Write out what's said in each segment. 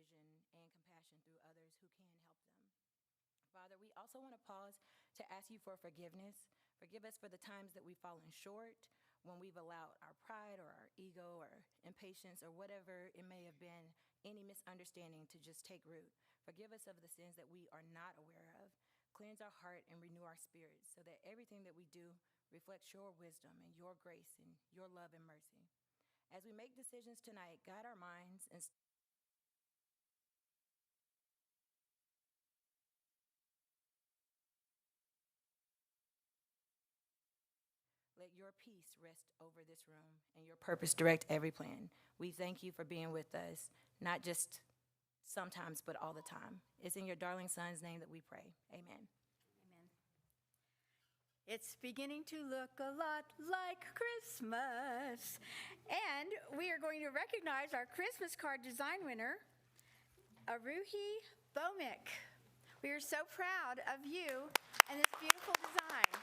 vision and compassion through others who can help them. Father, we also want to pause to ask you for forgiveness. Forgive us for the times that we've fallen short, when we've allowed our pride or our ego or impatience or whatever it may have been, any misunderstanding to just take root. Forgive us of the sins that we are not aware of. Cleanse our heart and renew our spirits so that everything that we do reflects your wisdom and your grace and your love and mercy. As we make decisions tonight, guide our minds and let your peace rest over this room and your purpose direct every plan. We thank you for being with us, not just sometimes, but all the time. It's in your darling son's name that we pray. Amen. Amen. It's beginning to look a lot like Christmas. And we are going to recognize our Christmas card design winner, Aruhi Bomik. We are so proud of you and this beautiful design.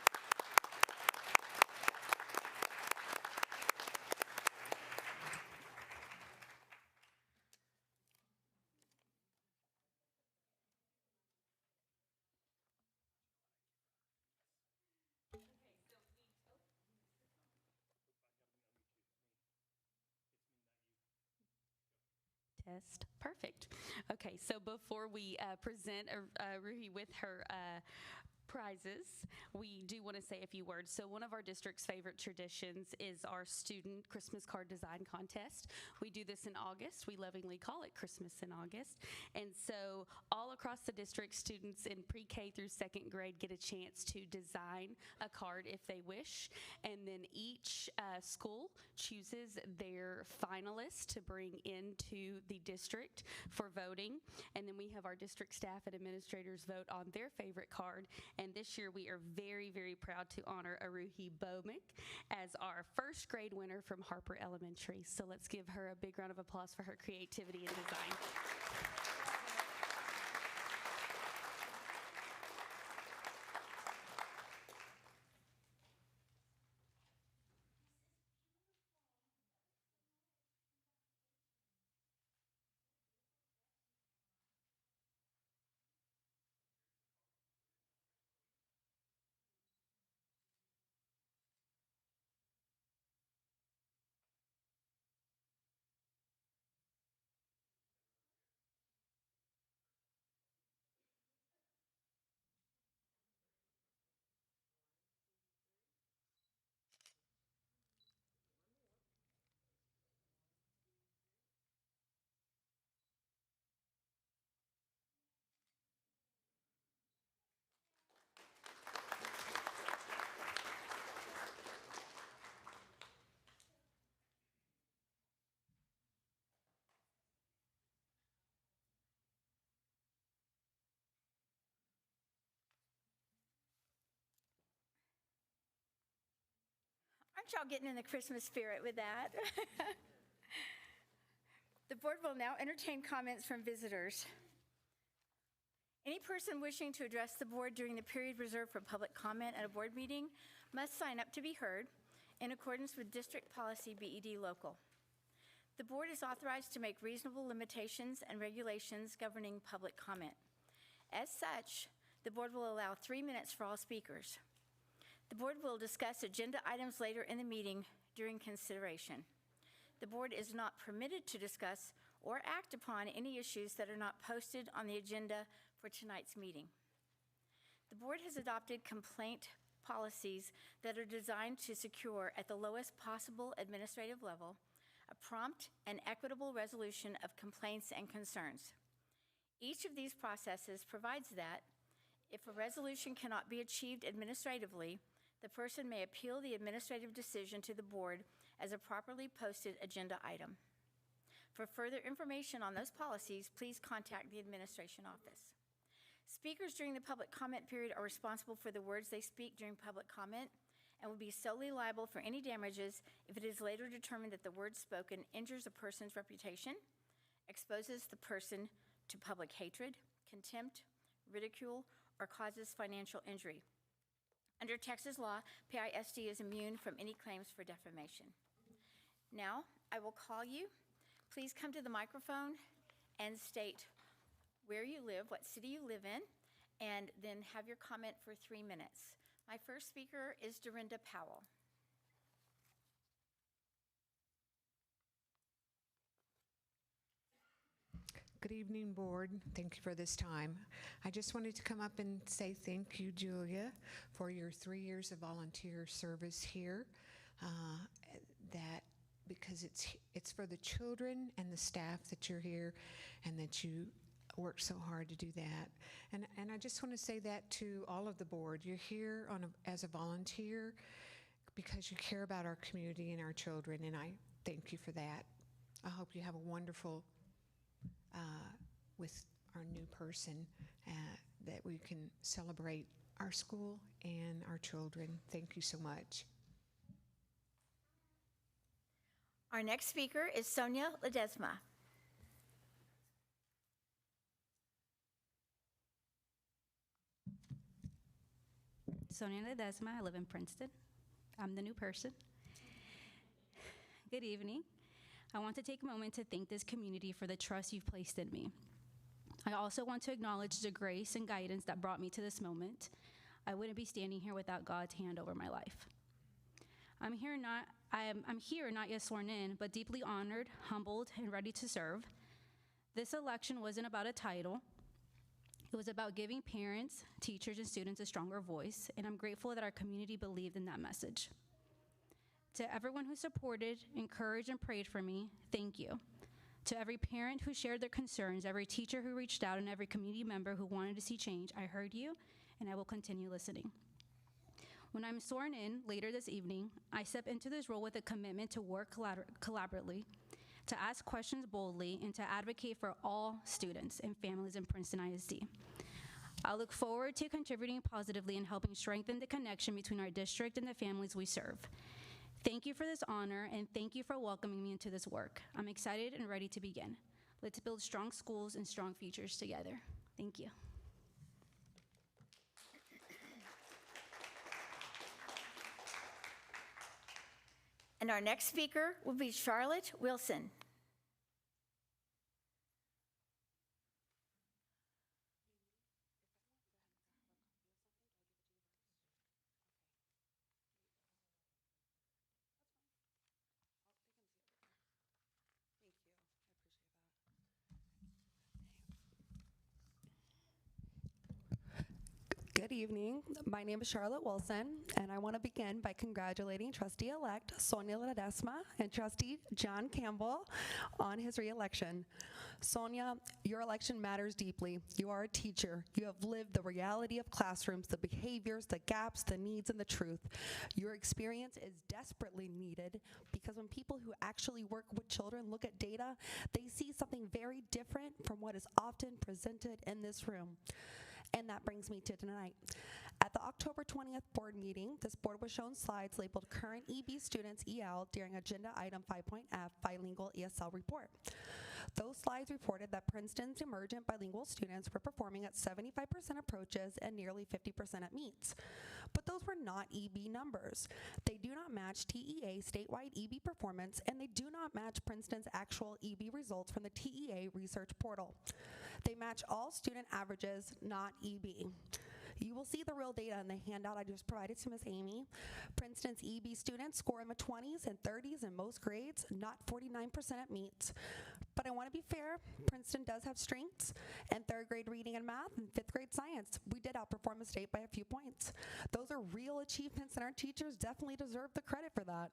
Test. Perfect. Okay, so before we present Ruhi with her prizes, we do want to say a few words. So one of our district's favorite traditions is our student Christmas card design contest. We do this in August. We lovingly call it Christmas in August. And so all across the district, students in pre-K through second grade get a chance to design a card if they wish. And then each school chooses their finalists to bring into the district for voting. And then we have our district staff and administrators vote on their favorite card. And this year we are very, very proud to honor Aruhi Bomik as our first grade winner from Harper Elementary. So let's give her a big round of applause for her creativity and design. Aren't y'all getting in the Christmas spirit with that? The board will now entertain comments from visitors. Any person wishing to address the board during the period reserved for public comment at a board meeting must sign up to be heard in accordance with District Policy BED Local. The board is authorized to make reasonable limitations and regulations governing public comment. As such, the board will allow 3 minutes for all speakers. The board will discuss agenda items later in the meeting during consideration. The board is not permitted to discuss or act upon any issues that are not posted on the agenda for tonight's meeting. The board has adopted complaint policies that are designed to secure, at the lowest possible administrative level, a prompt and equitable resolution of complaints and concerns. Each of these processes provides that if a resolution cannot be achieved administratively, the person may appeal the administrative decision to the board as a properly posted agenda item. For further information on those policies, please contact the administration office. Speakers during the public comment period are responsible for the words they speak during public comment and will be solely liable for any damages if it is later determined that the words spoken injures a person's reputation, exposes the person to public hatred, contempt, ridicule, or causes financial injury. Under Texas law, PISD is immune from any claims for defamation. Now, I will call you. Please come to the microphone and state where you live, what city you live in, and then have your comment for 3 minutes. My first speaker is Dorinda Powell. Good evening, board. Thank you for this time. I just wanted to come up and say thank you, Julia, for your 3 years of volunteer service here. That because it's for the children and the staff that you're here, and that you work so hard to do that. And I just want to say that to all of the board. You're here as a volunteer because you care about our community and our children, and I thank you for that. I hope you have a wonderful with our new person, that we can celebrate our school and our children. Thank you so much. Our next speaker is Sonia Ledesma. Sonia Ledesma. I live in Princeton. I'm the new person. Good evening. I want to take a moment to thank this community for the trust you've placed in me. I also want to acknowledge the grace and guidance that brought me to this moment. I wouldn't be standing here without God's hand over my life. I'm here not yet sworn in, but deeply honored, humbled, and ready to serve. This election wasn't about a title. It was about giving parents, teachers, and students a stronger voice, and I'm grateful that our community believed in that message. To everyone who supported, encouraged, and prayed for me, thank you. To every parent who shared their concerns, every teacher who reached out, and every community member who wanted to see change, I heard you, and I will continue listening. When I'm sworn in later this evening, I step into this role with a commitment to work collaboratively, to ask questions boldly, and to advocate for all students and families in Princeton ISD. I look forward to contributing positively and helping strengthen the connection between our district and the families we serve. Thank you for this honor, and thank you for welcoming me into this work. I'm excited and ready to begin. Let's build strong schools and strong futures together. Thank you. And our next speaker will be Charlotte Wilson. Good evening. My name is Charlotte Wilson, and I want to begin by congratulating Trustee-elect Sonia Ledesma and Trustee John Campbell on his re-election. Sonia, your election matters deeply. You are a teacher. You have lived the reality of classrooms, the behaviors, the gaps, the needs, and the truth. Your experience is desperately needed because when people who actually work with children look at data, they see something very different from what is often presented in this room. And that brings me to tonight. At the October 20th board meeting, this board was shown slides labeled Current EB Students EL during Agenda Item 5.F Bilingual ESL Report. Those slides reported that Princeton's emergent bilingual students were performing at 75% approaches and nearly 50% at meets. But those were not EB numbers. They do not match TEA statewide EB performance, and they do not match Princeton's actual EB results from the TEA research portal. They match all student averages, not EB. You will see the real data in the handout I just provided to Ms. Amy. Princeton's EB students score in the 20s and 30s in most grades, not 49% at meets. But I want to be fair, Princeton does have strengths. In third grade reading and math and fifth grade science, we did outperform the state by a few points. Those are real achievements, and our teachers definitely deserve the credit for that.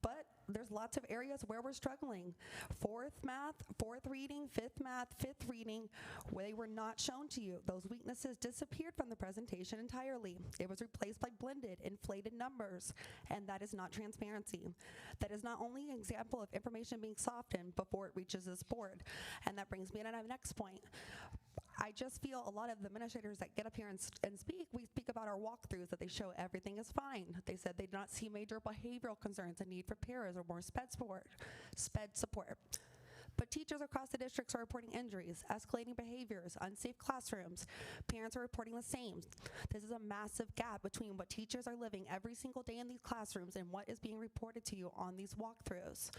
But there's lots of areas where we're struggling. Fourth math, fourth reading, fifth math, fifth reading, where they were not shown to you. Those weaknesses disappeared from the presentation entirely. It was replaced by blended, inflated numbers, and that is not transparency. That is not only an example of information being softened before it reaches this board. And that brings me to the next point. I just feel a lot of the administrators that get up here and speak, we speak about our walkthroughs that they show everything is fine. They said they did not see major behavioral concerns, a need for peers or more sped support. But teachers across the districts are reporting injuries, escalating behaviors, unsafe classrooms. Parents are reporting the same. This is a massive gap between what teachers are living every single day in these classrooms and what is being reported to you on these walkthroughs.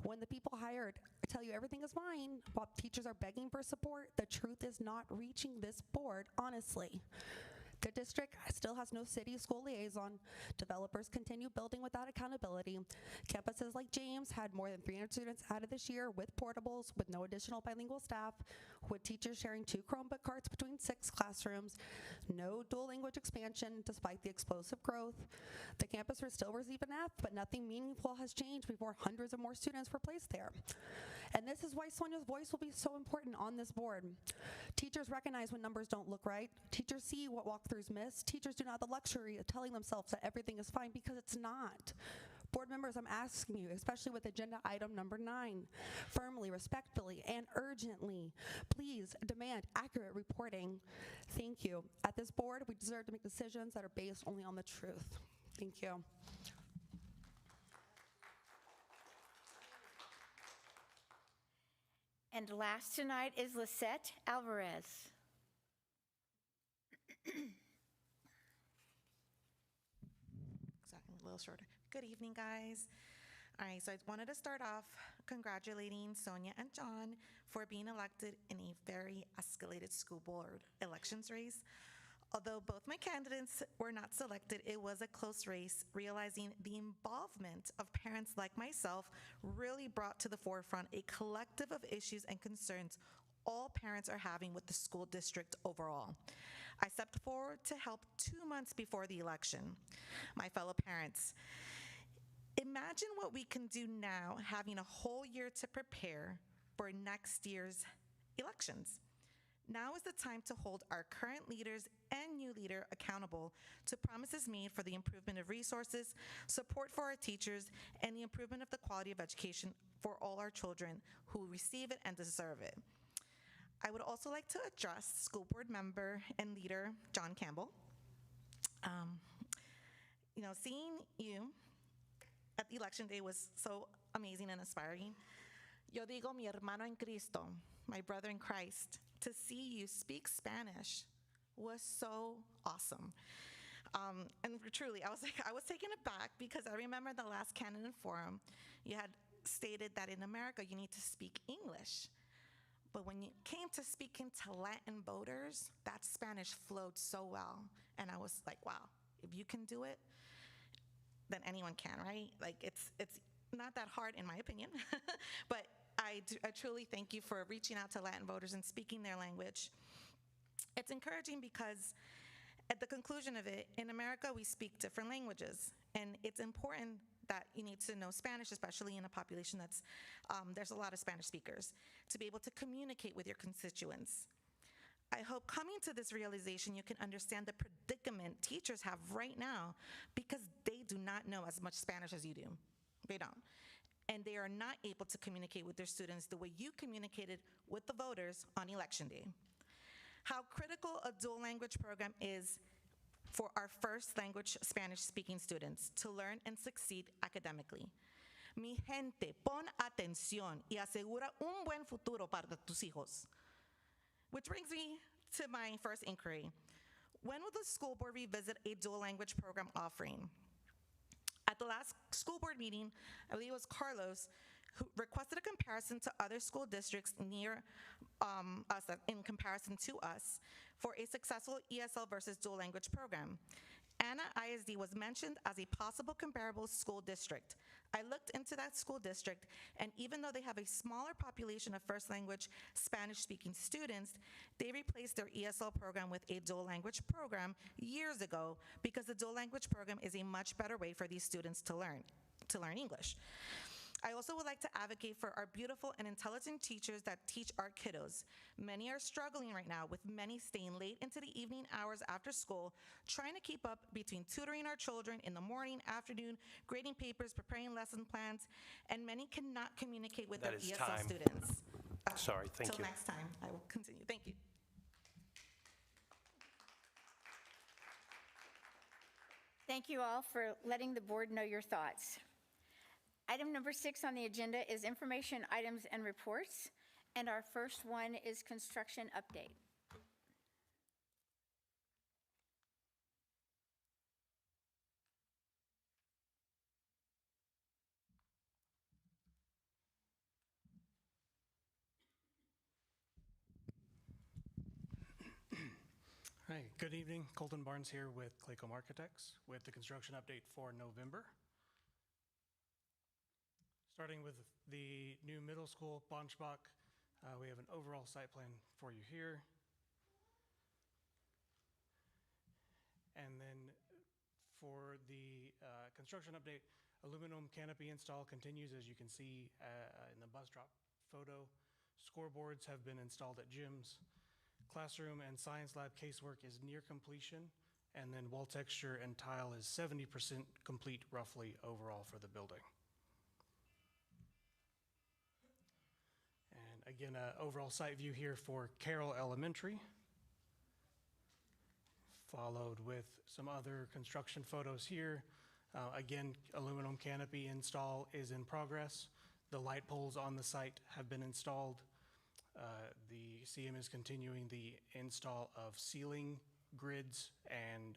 When the people hired tell you everything is fine while teachers are begging for support, the truth is not reaching this board, honestly. The district still has no city school liaison. Developers continue building without accountability. Campuses like James had more than 300 students added this year with portables, with no additional bilingual staff, with teachers sharing 2 Chromebook carts between 6 classrooms, no dual language expansion despite the explosive growth. The campus will still receive an F, but nothing meaningful has changed before hundreds of more students were placed there. And this is why Sonia's voice will be so important on this board. Teachers recognize when numbers don't look right. Teachers see what walkthroughs miss. Teachers do not have the luxury of telling themselves that everything is fine because it's not. Board members, I'm asking you, especially with agenda item number 9, firmly, respectfully, and urgently, please demand accurate reporting. Thank you. At this board, we deserve to make decisions that are based only on the truth. Thank you. And last tonight is Lisette Alvarez. Exactly, a little shorter. Good evening, guys. All right, so I wanted to start off congratulating Sonia and John for being elected in a very escalated school board elections race. Although both my candidates were not selected, it was a close race, realizing the involvement of parents like myself really brought to the forefront a collective of issues and concerns all parents are having with the school district overall. I stepped forward to help 2 months before the election. My fellow parents, imagine what we can do now, having a whole year to prepare for next year's elections. Now is the time to hold our current leaders and new leader accountable to promises made for the improvement of resources, support for our teachers, and the improvement of the quality of education for all our children who receive it and deserve it. I would also like to address school board member and leader John Campbell. Seeing you at the election day was so amazing and inspiring. Yo digo mi hermano en Cristo, my brother in Christ. To see you speak Spanish was so awesome. And truly, I was taken aback because I remember the last candidate forum, you had stated that in America you need to speak English. But when you came to speaking to Latin voters, that Spanish flowed so well. And I was like, wow, if you can do it, then anyone can, right? Like it's not that hard in my opinion, but I truly thank you for reaching out to Latin voters and speaking their language. It's encouraging because at the conclusion of it, in America, we speak different languages, and it's important that you need to know Spanish, especially in a population that's, there's a lot of Spanish speakers, to be able to communicate with your constituents. I hope coming to this realization, you can understand the predicament teachers have right now because they do not know as much Spanish as you do. They don't. And they are not able to communicate with their students the way you communicated with the voters on election day. How critical a dual language program is for our first language Spanish-speaking students to learn and succeed academically. Mi gente, pon atención y asegura un buen futuro para tus hijos. Which brings me to my first inquiry. When will the school board revisit a dual language program offering? At the last school board meeting, I believe it was Carlos, who requested a comparison to other school districts near us, in comparison to us, for a successful ESL versus dual language program. Anna ISD was mentioned as a possible comparable school district. I looked into that school district, and even though they have a smaller population of first language Spanish-speaking students, they replaced their ESL program with a dual language program years ago because the dual language program is a much better way for these students to learn English. I also would like to advocate for our beautiful and intelligent teachers that teach our kiddos. Many are struggling right now, with many staying late into the evening hours after school, trying to keep up between tutoring our children in the morning, afternoon, grading papers, preparing lesson plans, and many cannot communicate with their ESL students. Sorry, thank you. Till next time, I will continue. Thank you. Thank you all for letting the board know your thoughts. Item number 6 on the agenda is information items and reports, and our first one is construction update. Hi, good evening. Colton Barnes here with Claycomb Architects with the construction update for November. Starting with the new middle school, Bonschbach, we have an overall site plan for you here. And then for the construction update, aluminum canopy install continues, as you can see in the bus drop photo. Scoreboards have been installed at gyms. Classroom and science lab casework is near completion, and then wall texture and tile is 70% complete roughly overall for the building. And again, overall site view here for Carroll Elementary, followed with some other construction photos here. Again, aluminum canopy install is in progress. The light poles on the site have been installed. The CM is continuing the install of ceiling grids and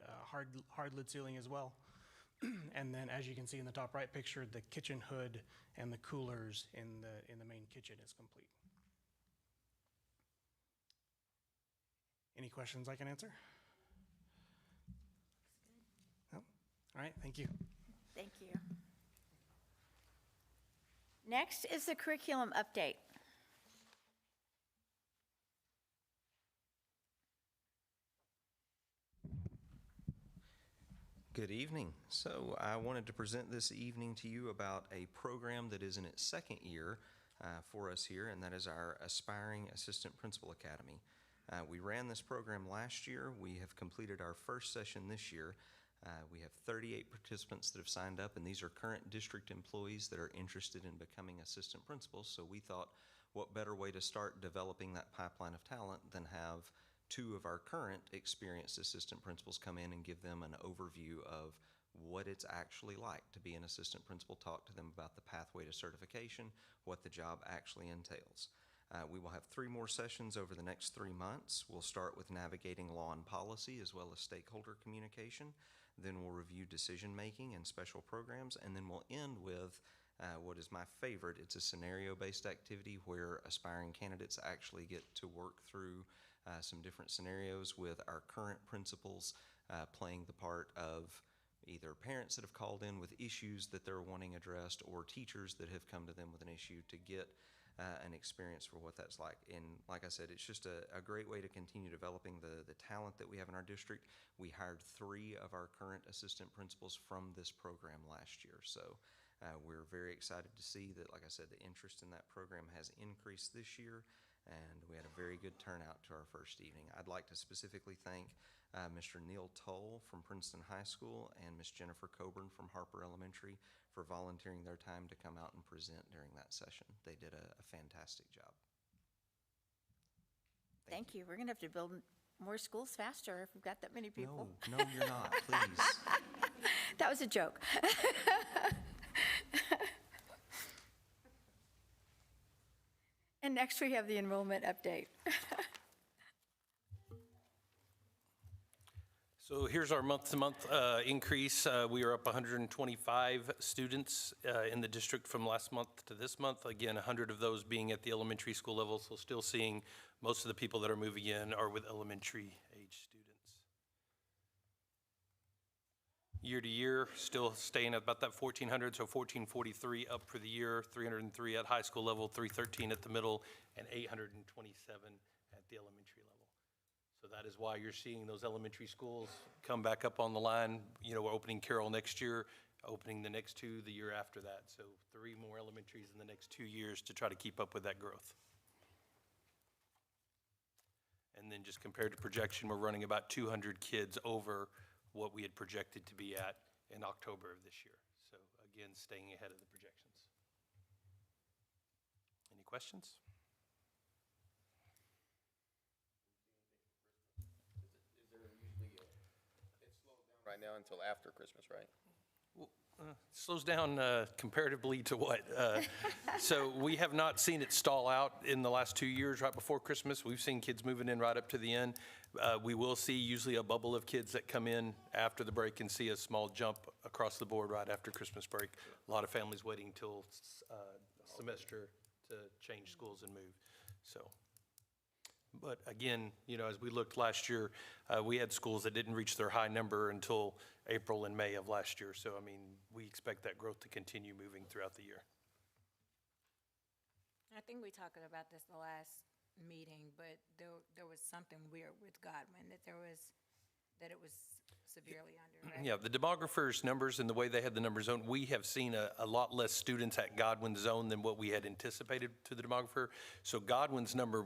hard lid ceiling as well. And then, as you can see in the top right picture, the kitchen hood and the coolers in the main kitchen is complete. Any questions I can answer? No? All right, thank you. Thank you. Next is the curriculum update. Good evening. So I wanted to present this evening to you about a program that is in its second year for us here, and that is our Aspiring Assistant Principal Academy. We ran this program last year. We have completed our first session this year. We have 38 participants that have signed up, and these are current district employees that are interested in becoming assistant principals. So we thought, what better way to start developing that pipeline of talent than have two of our current experienced assistant principals come in and give them an overview of what it's actually like to be an assistant principal, talk to them about the pathway to certification, what the job actually entails. We will have 3 more sessions over the next 3 months. We'll start with navigating law and policy as well as stakeholder communication. Then we'll review decision making and special programs, and then we'll end with what is my favorite. It's a scenario-based activity where aspiring candidates actually get to work through some different scenarios with our current principals playing the part of either parents that have called in with issues that they're wanting addressed or teachers that have come to them with an issue to get an experience for what that's like. And like I said, it's just a great way to continue developing the talent that we have in our district. We hired 3 of our current assistant principals from this program last year. So we're very excited to see that, like I said, the interest in that program has increased this year, and we had a very good turnout to our first evening. I'd like to specifically thank Mr. Neil Toll from Princeton High School and Ms. Jennifer Coburn from Harper Elementary for volunteering their time to come out and present during that session. They did a fantastic job. Thank you. We're going to have to build more schools faster if we've got that many people. No, you're not, please. That was a joke. And next we have the enrollment update. So here's our month-to-month increase. We are up 125 students in the district from last month to this month. Again, 100 of those being at the elementary school level, so still seeing most of the people that are moving in are with elementary age students. Year to year, still staying at about that 1,400, so 1,443 up for the year, 303 at high school level, 313 at the middle, and 827 at the elementary level. So that is why you're seeing those elementary schools come back up on the line. You know, we're opening Carroll next year, opening the next 2 the year after that. So 3 more elementaries in the next 2 years to try to keep up with that growth. And then just compared to projection, we're running about 200 kids over what we had projected to be at in October of this year. So again, staying ahead of the projections. Any questions? Right now until after Christmas, right? Slows down comparatively to what? So we have not seen it stall out in the last 2 years right before Christmas. We've seen kids moving in right up to the end. We will see usually a bubble of kids that come in after the break and see a small jump across the board right after Christmas break. A lot of families waiting till semester to change schools and move. So But again, as we looked last year, we had schools that didn't reach their high number until April and May of last year. So, we expect that growth to continue moving throughout the year. I think we talked about this the last meeting, but there was something weird with Godwin, that it was severely under, right? Yeah, the demographers' numbers and the way they had the numbers zoned, we have seen a lot less students at Godwin's zone than what we had anticipated to the demographer. So Godwin's number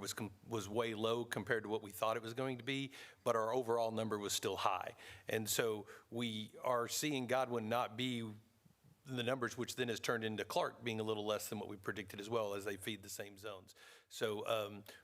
was way low compared to what we thought it was going to be, but our overall number was still high. And so we are seeing Godwin not be the numbers, which then has turned into Clark being a little less than what we predicted as well, as they feed the same zones. So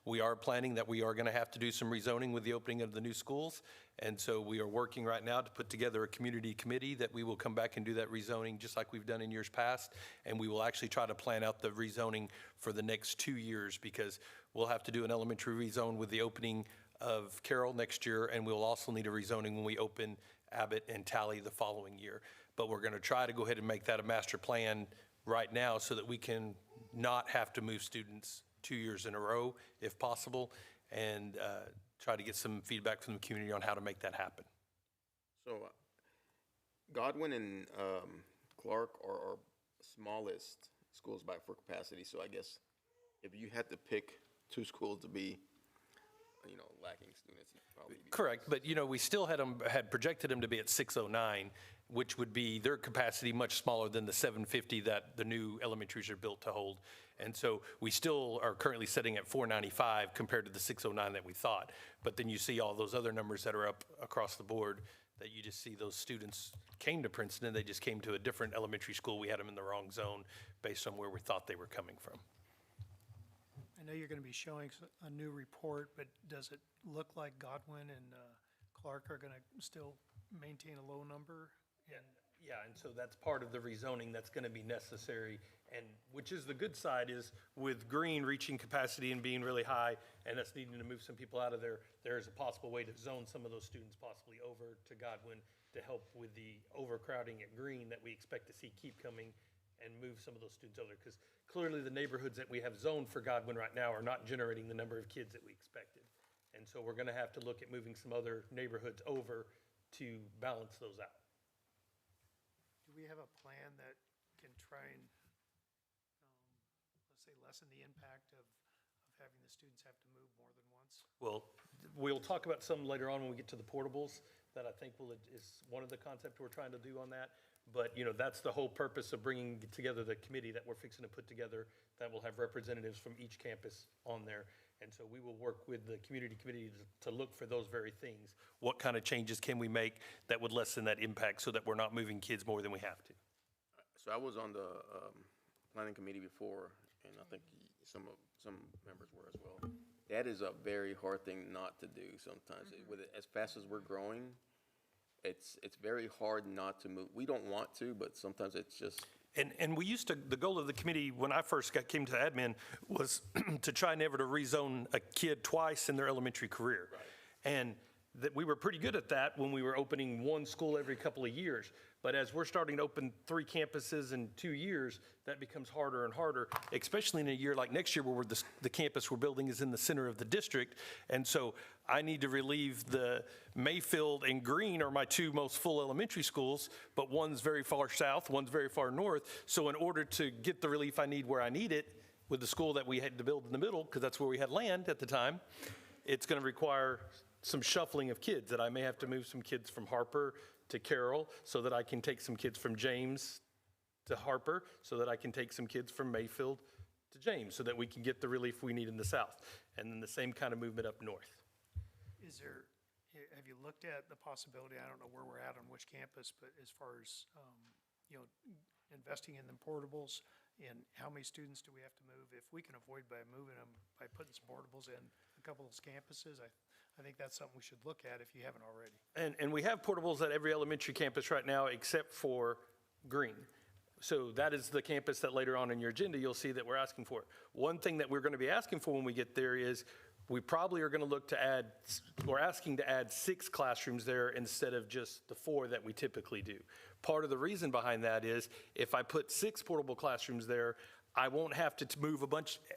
we are planning that we are going to have to do some rezoning with the opening of the new schools. And so we are working right now to put together a community committee that we will come back and do that rezoning just like we've done in years past. And we will actually try to plan out the rezoning for the next 2 years, because we'll have to do an elementary rezone with the opening of Carroll next year, and we'll also need a rezoning when we open Abbott and Tally the following year. But we're going to try to go ahead and make that a master plan right now so that we can not have to move students 2 years in a row if possible, and try to get some feedback from the community on how to make that happen. So Godwin and Clark are our smallest schools by for capacity. So I guess if you had to pick two schools to be, lacking students, it'd probably be Correct, but we still had projected them to be at 609, which would be their capacity much smaller than the 750 that the new elementaries are built to hold. And so we still are currently sitting at 495 compared to the 609 that we thought. But then you see all those other numbers that are up across the board, that you just see those students came to Princeton and they just came to a different elementary school. We had them in the wrong zone based on where we thought they were coming from. I know you're going to be showing a new report, but does it look like Godwin and Clark are going to still maintain a low number? Yeah, and so that's part of the rezoning that's going to be necessary, and which is the good side is with Green reaching capacity and being really high and us needing to move some people out of there, there is a possible way to zone some of those students possibly over to Godwin to help with the overcrowding at Green that we expect to see keep coming, and move some of those students over, because clearly the neighborhoods that we have zoned for Godwin right now are not generating the number of kids that we expected. And so we're going to have to look at moving some other neighborhoods over to balance those out. Do we have a plan that can try and, let's say, lessen the impact of having the students have to move more than once? Well, we'll talk about some later on when we get to the portables, that I think is one of the concepts we're trying to do on that. But, that's the whole purpose of bringing together the committee that we're fixing to put together, that will have representatives from each campus on there. And so we will work with the community committee to look for those very things. What kind of changes can we make that would lessen that impact so that we're not moving kids more than we have to? So I was on the planning committee before, and I think some members were as well. That is a very hard thing not to do sometimes. With it, as fast as we're growing, it's very hard not to move. We don't want to, but sometimes it's just. And we used to, the goal of the committee when I first came to admin was to try never to rezone a kid twice in their elementary career. Right. And that we were pretty good at that when we were opening one school every couple of years. But as we're starting to open 3 campuses in 2 years, that becomes harder and harder, especially in a year like next year where the campus we're building is in the center of the district. And so I need to relieve the Mayfield and Green are my 2 most full elementary schools, but one's very far south, one's very far north. So in order to get the relief I need where I need it, with the school that we had to build in the middle, because that's where we had land at the time, it's going to require some shuffling of kids, that I may have to move some kids from Harper to Carroll so that I can take some kids from James to Harper, so that I can take some kids from Mayfield to James, so that we can get the relief we need in the south. And then the same kind of movement up north. Have you looked at the possibility, I don't know where we're at on which campus, but as far as, investing in the portables, and how many students do we have to move? If we can avoid by moving them, by putting some portables in a couple of those campuses, I think that's something we should look at if you haven't already. And we have portables at every elementary campus right now except for Green. So that is the campus that later on in your agenda you'll see that we're asking for. One thing that we're going to be asking for when we get there is we probably are going to look to add, we're asking to add 6 classrooms there instead of just the 4 that we typically do. Part of the reason behind that is if I put 6 portable classrooms there, I won't have to move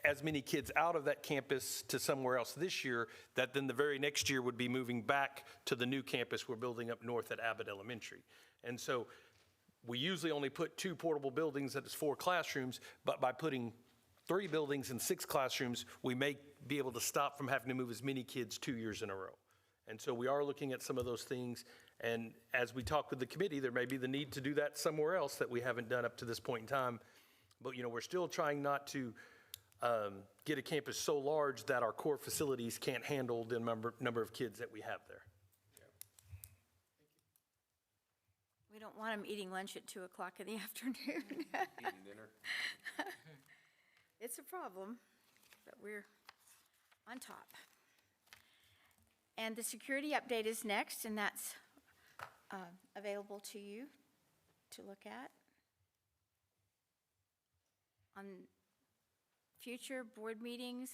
as many kids out of that campus to somewhere else this year, that then the very next year would be moving back to the new campus we're building up north at Abbott Elementary. And so we usually only put 2 portable buildings that is 4 classrooms, but by putting 3 buildings and 6 classrooms, we may be able to stop from having to move as many kids 2 years in a row. And so we are looking at some of those things. And as we talk with the committee, there may be the need to do that somewhere else that we haven't done up to this point in time. But, we're still trying not to get a campus so large that our core facilities can't handle the number of kids that we have there. We don't want them eating lunch at 2 o'clock in the afternoon. Eating dinner. It's a problem, but we're on top. And the security update is next, and that's available to you to look at. On future board meetings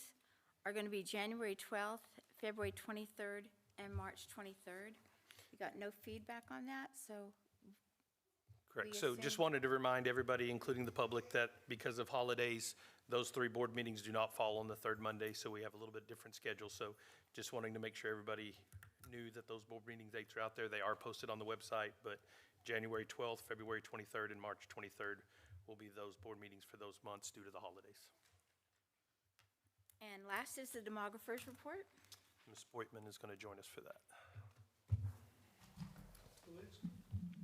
are going to be January 12th, February 23rd, and March 23rd. We got no feedback on that, so. Correct. So just wanted to remind everybody, including the public, that because of holidays, those 3 board meetings do not fall on the 3rd Monday, so we have a little bit different schedule. So just wanting to make sure everybody knew that those board meeting dates are out there. They are posted on the website, but January 12th, February 23rd, and March 23rd will be those board meetings for those months due to the holidays. And last is the demographer's report. Ms. Boitman is going to join us for that.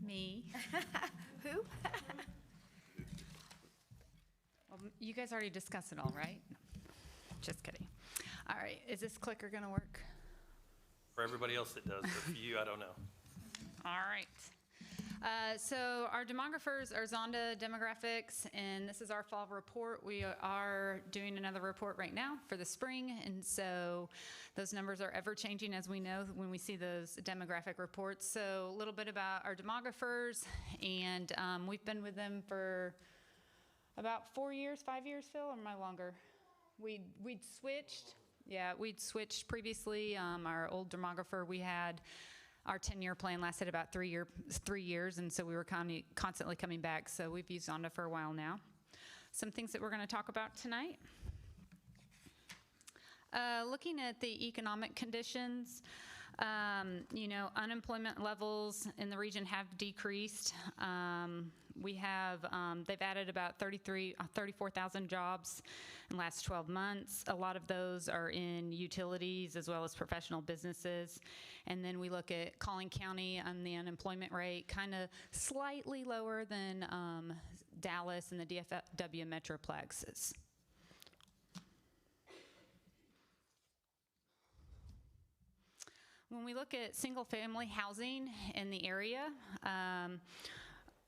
Me. Who? Well, you guys already discussed it all, right? Just kidding. All right, is this clicker going to work? For everybody else it does, but for you, I don't know. All right. So our demographers are Zonda Demographics, and this is our fall report. We are doing another report right now for the spring, and so those numbers are ever changing, as we know when we see those demographic reports. So a little bit about our demographers, and we've been with them for about 4 years, 5 years, Phil, or am I longer? We'd switched. Yeah, we'd switched previously. Our old demographer, we had our 10-year plan lasted about 3 years, and so we were constantly coming back. So we've used Zonda for a while now. Some things that we're going to talk about tonight. Looking at the economic conditions, unemployment levels in the region have decreased. They've added about 34,000 jobs in the last 12 months. A lot of those are in utilities as well as professional businesses. And then we look at Collin County on the unemployment rate, kind of slightly lower than Dallas and the DFW metroplexes. When we look at single-family housing in the area,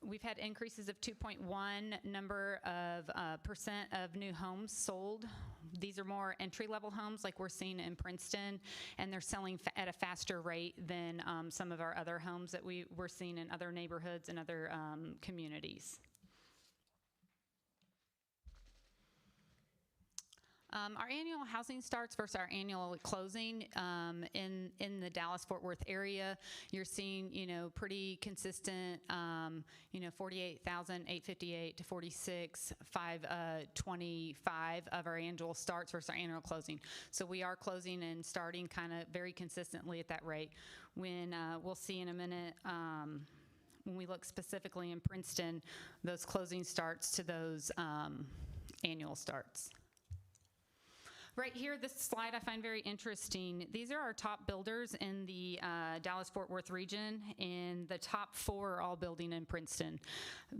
we've had increases of 2.1 number of percent of new homes sold. These are more entry-level homes like we're seeing in Princeton, and they're selling at a faster rate than some of our other homes that we're seeing in other neighborhoods and other communities. Our annual housing starts versus our annual closing in the Dallas-Fort Worth area, you're seeing, pretty consistent, 48,858 to 46,525 of our annual starts versus our annual closing. So we are closing and starting kind of very consistently at that rate. When we'll see in a minute, when we look specifically in Princeton, those closing starts to those annual starts. Right here, this slide I find very interesting. These are our top builders in the Dallas-Fort Worth region, and the top 4 are all building in Princeton.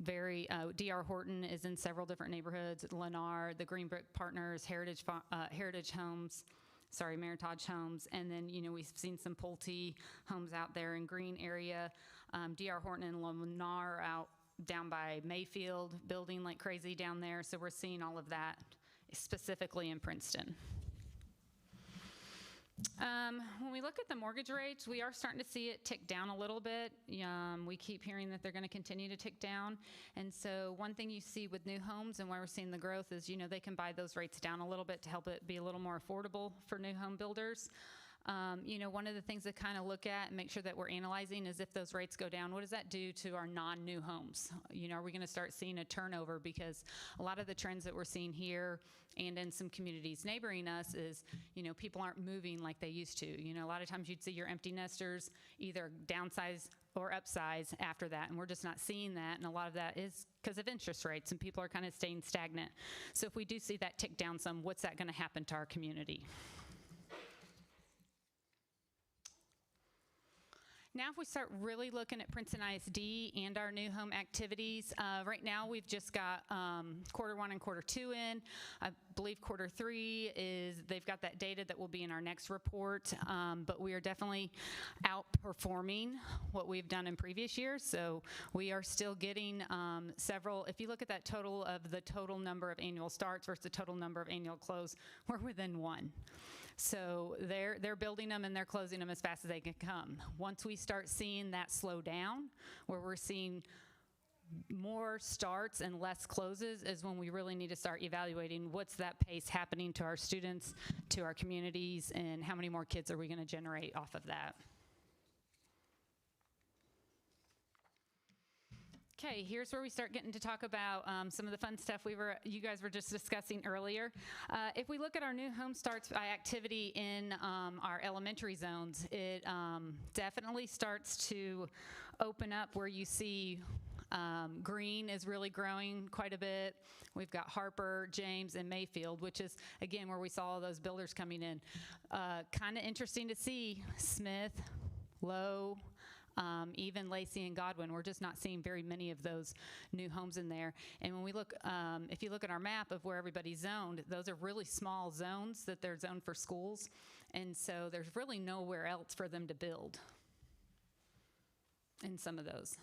D.R. Horton is in several different neighborhoods, Lennar, the Greenbrick Partners, Heritage Homes, Meritage Homes, and then, we've seen some Pulte homes out there in Green area. D.R. Horton and Lennar out down by Mayfield, building like crazy down there, so we're seeing all of that specifically in Princeton. When we look at the mortgage rates, we are starting to see it tick down a little bit. We keep hearing that they're going to continue to tick down. And so one thing you see with new homes and why we're seeing the growth is, they can buy those rates down a little bit to help it be a little more affordable for new home builders. One of the things to kind of look at and make sure that we're analyzing is if those rates go down, what does that do to our non-new homes? Are we going to start seeing a turnover? Because a lot of the trends that we're seeing here and in some communities neighboring us is, people aren't moving like they used to. A lot of times you'd see your empty nesters either downsize or upsize after that, and we're just not seeing that, and a lot of that is because of interest rates, and people are kind of staying stagnant. So if we do see that tick down some, what's that going to happen to our community? Now, if we start really looking at Princeton ISD and our new home activities, right now we've just got quarter 1 and quarter 2 in. I believe quarter 3 they've got that data that will be in our next report, but we are definitely outperforming what we've done in previous years. So we are still getting several, if you look at that total of the total number of annual starts versus the total number of annual close, we're within 1. So they're building them and they're closing them as fast as they can come. Once we start seeing that slow down, where we're seeing more starts and less closes, is when we really need to start evaluating what's that pace happening to our students, to our communities, and how many more kids are we going to generate off of that. Okay, here's where we start getting to talk about some of the fun stuff you guys were just discussing earlier. If we look at our new home starts by activity in our elementary zones, it definitely starts to open up where you see Green is really growing quite a bit. We've got Harper, James, and Mayfield, which is, again, where we saw all those builders coming in. Kind of interesting to see Smith, Lowe, even Lacey and Godwin. We're just not seeing very many of those new homes in there. And when we look, if you look at our map of where everybody's zoned, those are really small zones that they're zoned for schools. And so there's really nowhere else for them to build in some of those.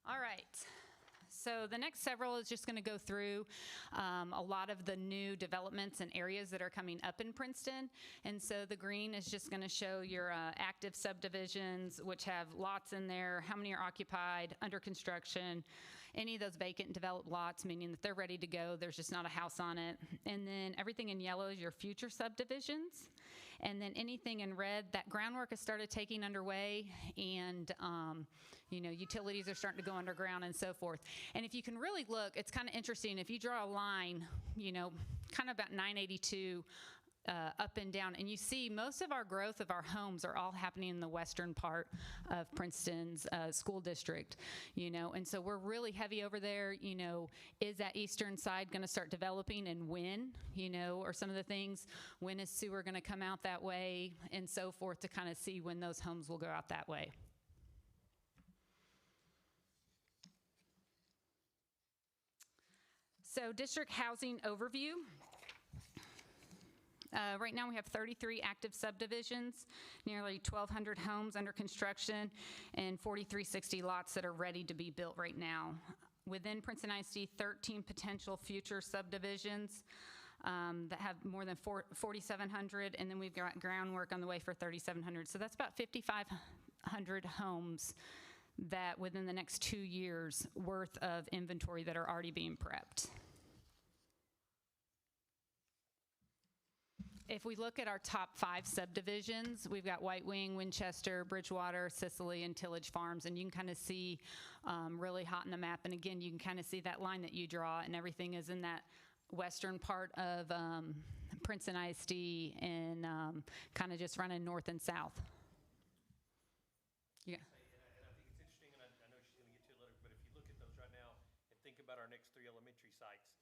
All right. So the next several is just going to go through a lot of the new developments and areas that are coming up in Princeton. And so the green is just going to show your active subdivisions, which have lots in there, how many are occupied, under construction, any of those vacant developed lots, meaning that they're ready to go, there's just not a house on it. And then everything in yellow is your future subdivisions. And then anything in red, that groundwork has started taking underway, and utilities are starting to go underground and so forth. And if you can really look, it's kind of interesting. If you draw a line, kind of about 982 up and down, and you see most of our growth of our homes are all happening in the western part of Princeton's school district, and so we're really heavy over there. Is that eastern side going to start developing, and when, or some of the things, when is sewer going to come out that way, and so forth, to kind of see when those homes will go out that way. So district housing overview. Right now we have 33 active subdivisions, nearly 1,200 homes under construction, and 4,360 lots that are ready to be built right now. Within Princeton ISD, 13 potential future subdivisions that have more than 4,700, and then we've got groundwork on the way for 3,700. So that's about 5,500 homes that within the next 2 years worth of inventory that are already being prepped. If we look at our top 5 subdivisions, we've got White Wing, Winchester, Bridgewater, Sicily, and Tillage Farms, and you can kind of see really hot in the map. And again, you can kind of see that line that you draw, and everything is in that western part of Princeton ISD, and kind of just running north and south. Yeah. And I think it's interesting, and I know she's going to get to it later, but if you look at those right now and think about our next 3 elementary sites,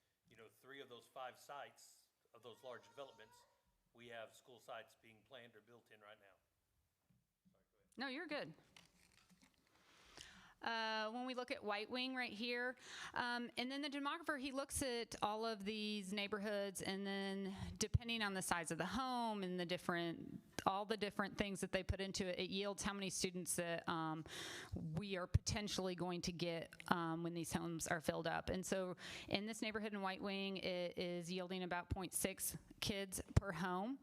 3 of those 5 sites of those large developments, we have school sites being planned or built in right now. Sorry, go ahead. No, you're good. When we look at White Wing right here, and then the demographer, he looks at all of these neighborhoods, and then depending on the size of the home and all the different things that they put into it, it yields how many students that we are potentially going to get when these homes are filled up. And so in this neighborhood in White Wing, it is yielding about 0.6 kids per home.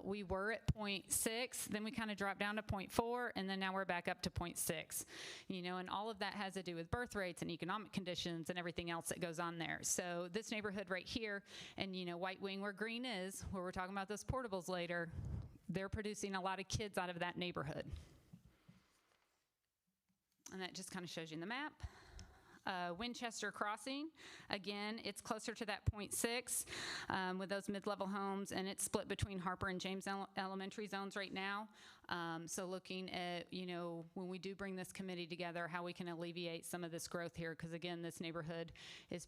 We were at 0.6, then we kind of dropped down to 0.4, and then now we're back up to 0.6. And all of that has to do with birth rates and economic conditions and everything else that goes on there. So this neighborhood right here, and White Wing where green is, where we're talking about those portables later, they're producing a lot of kids out of that neighborhood. And that just kind of shows you in the map. Winchester Crossing, again, it's closer to that 0.6 with those mid-level homes, and it's split between Harper and James Elementary zones right now. So looking at, when we do bring this committee together, how we can alleviate some of this growth here, because again, this neighborhood is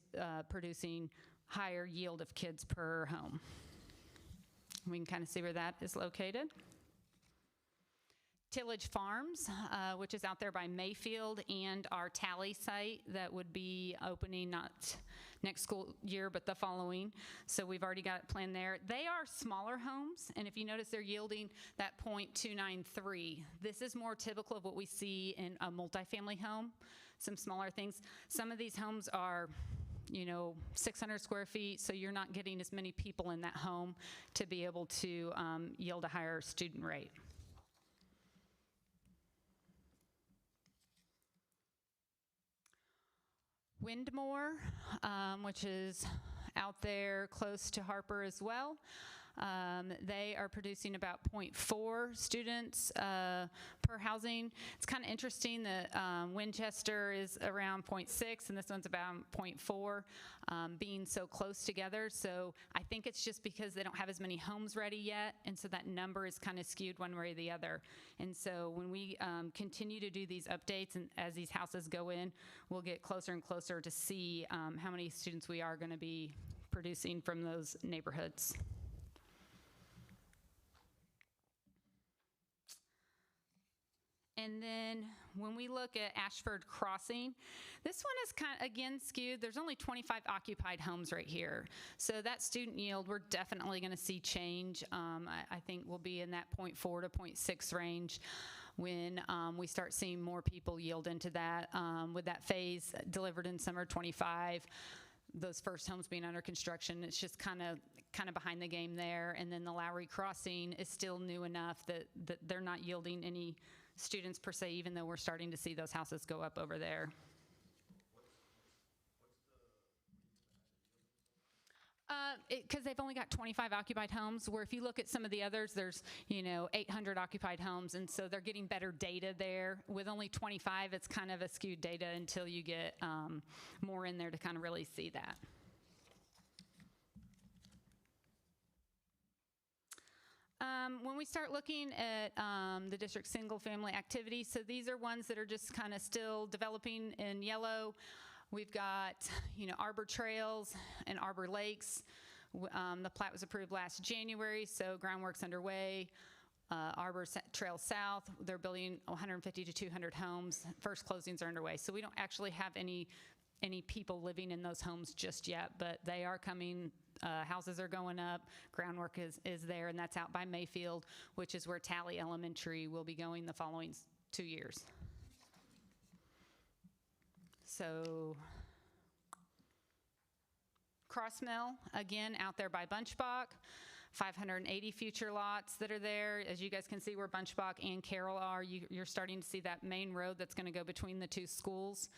producing higher yield of kids per home. We can kind of see where that is located. Tillage Farms, which is out there by Mayfield, and our Tally site that would be opening not next school year, but the following. So we've already got it planned there. They are smaller homes, and if you notice, they're yielding that 0.293. This is more typical of what we see in a multifamily home, some smaller things. Some of these homes are 600 square feet, so you're not getting as many people in that home to be able to yield a higher student rate. Windmore, which is out there close to Harper as well. They are producing about 0.4 students per housing. It's kind of interesting that Winchester is around 0.6 and this one's about 0.4, being so close together. So I think it's just because they don't have as many homes ready yet, and so that number is kind of skewed one way or the other. And so when we continue to do these updates and as these houses go in, we'll get closer and closer to see how many students we are going to be producing from those neighborhoods. And then when we look at Ashford Crossing, this one is kind of, again, skewed. There's only 25 occupied homes right here. So that student yield, we're definitely going to see change. I think we'll be in that 0.4 to 0.6 range when we start seeing more people yield into that. With that phase delivered in summer 25, those first homes being under construction, it's just kind of behind the game there. And then the Lowry Crossing is still new enough that they're not yielding any students per se, even though we're starting to see those houses go up over there. Because they've only got 25 occupied homes, where if you look at some of the others, there's 800 occupied homes, and so they're getting better data there. With only 25, it's kind of a skewed data until you get more in there to kind of really see that. When we start looking at the district single family activities, so these are ones that are just kind of still developing in yellow. We've got, Arbor Trails and Arbor Lakes. The plat was approved last January, so groundwork's underway. Arbor Trail South, they're building 150 to 200 homes. First closings are underway, so we don't actually have any people living in those homes just yet, but they are coming. Houses are going up, groundwork is there, and that's out by Mayfield, which is where Tally Elementary will be going the following 2 years. So Crossmill, again, out there by Bunchbach, 580 future lots that are there. As you guys can see where Bunchbach and Carroll are, you're starting to see that main road that's going to go between the two schools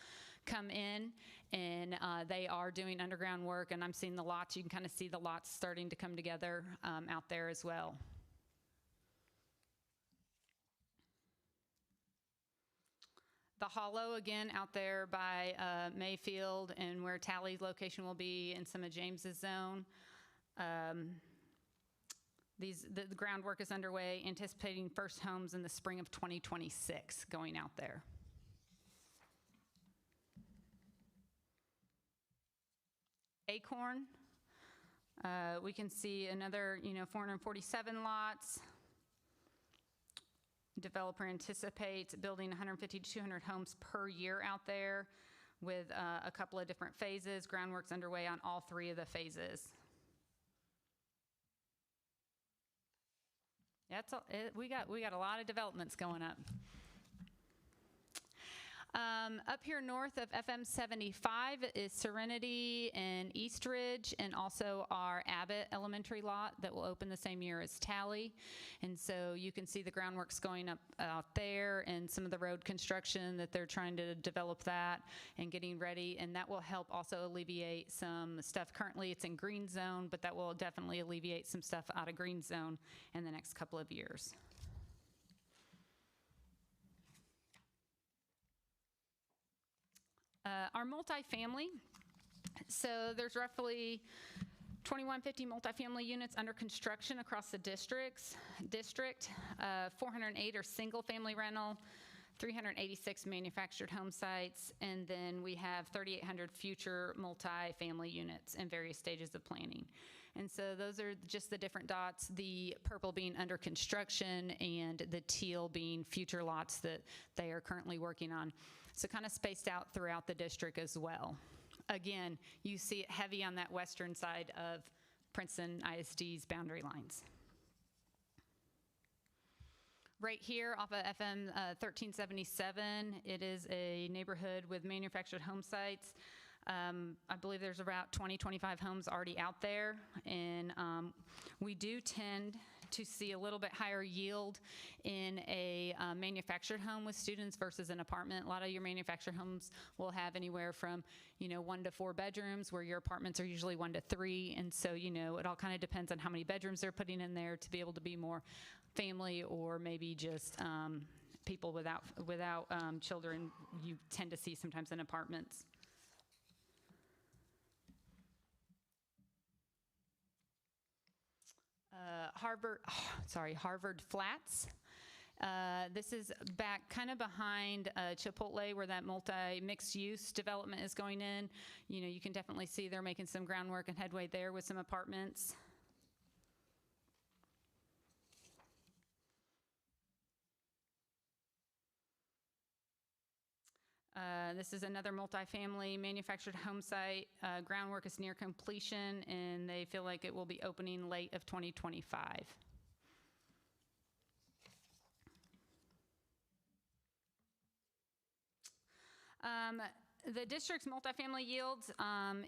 come in, and they are doing underground work, and I'm seeing the lots. You can kind of see the lots starting to come together out there as well. The Hollow, again, out there by Mayfield and where Tally's location will be in some of James's zone. The groundwork is underway, anticipating first homes in the spring of 2026 going out there. Acorn, we can see another, 447 lots. Developer anticipates building 150 to 200 homes per year out there with a couple of different phases. Groundwork's underway on all 3 of the phases. We got a lot of developments going up. Up here north of FM 75 is Serenity and East Ridge, and also our Abbott Elementary lot that will open the same year as Tally. And so you can see the groundwork's going up out there, and some of the road construction that they're trying to develop that and getting ready, and that will help also alleviate some stuff. Currently it's in green zone, but that will definitely alleviate some stuff out of green zone in the next couple of years. Our multifamily, so there's roughly 2150 multifamily units under construction across the district. 408 are single-family rental, 386 manufactured home sites, and then we have 3,800 future multifamily units in various stages of planning. And so those are just the different dots, the purple being under construction and the teal being future lots that they are currently working on. So kind of spaced out throughout the district as well. Again, you see it heavy on that western side of Princeton ISD's boundary lines. Right here off of FM 1377, it is a neighborhood with manufactured home sites. I believe there's about 25 homes already out there, and we do tend to see a little bit higher yield in a manufactured home with students versus an apartment. A lot of your manufactured homes will have anywhere from, 1 to 4 bedrooms, where your apartments are usually 1 to 3. And so, it all kind of depends on how many bedrooms they're putting in there to be able to be more family, or maybe just people without children. You tend to see sometimes in apartments. Harvard Flats. This is back kind of behind Chipotle, where that multi-mixed use development is going in. You can definitely see they're making some groundwork and headway there with some apartments. This is another multifamily manufactured home site. Groundwork is near completion, and they feel like it will be opening late of 2025. The district's multifamily yields,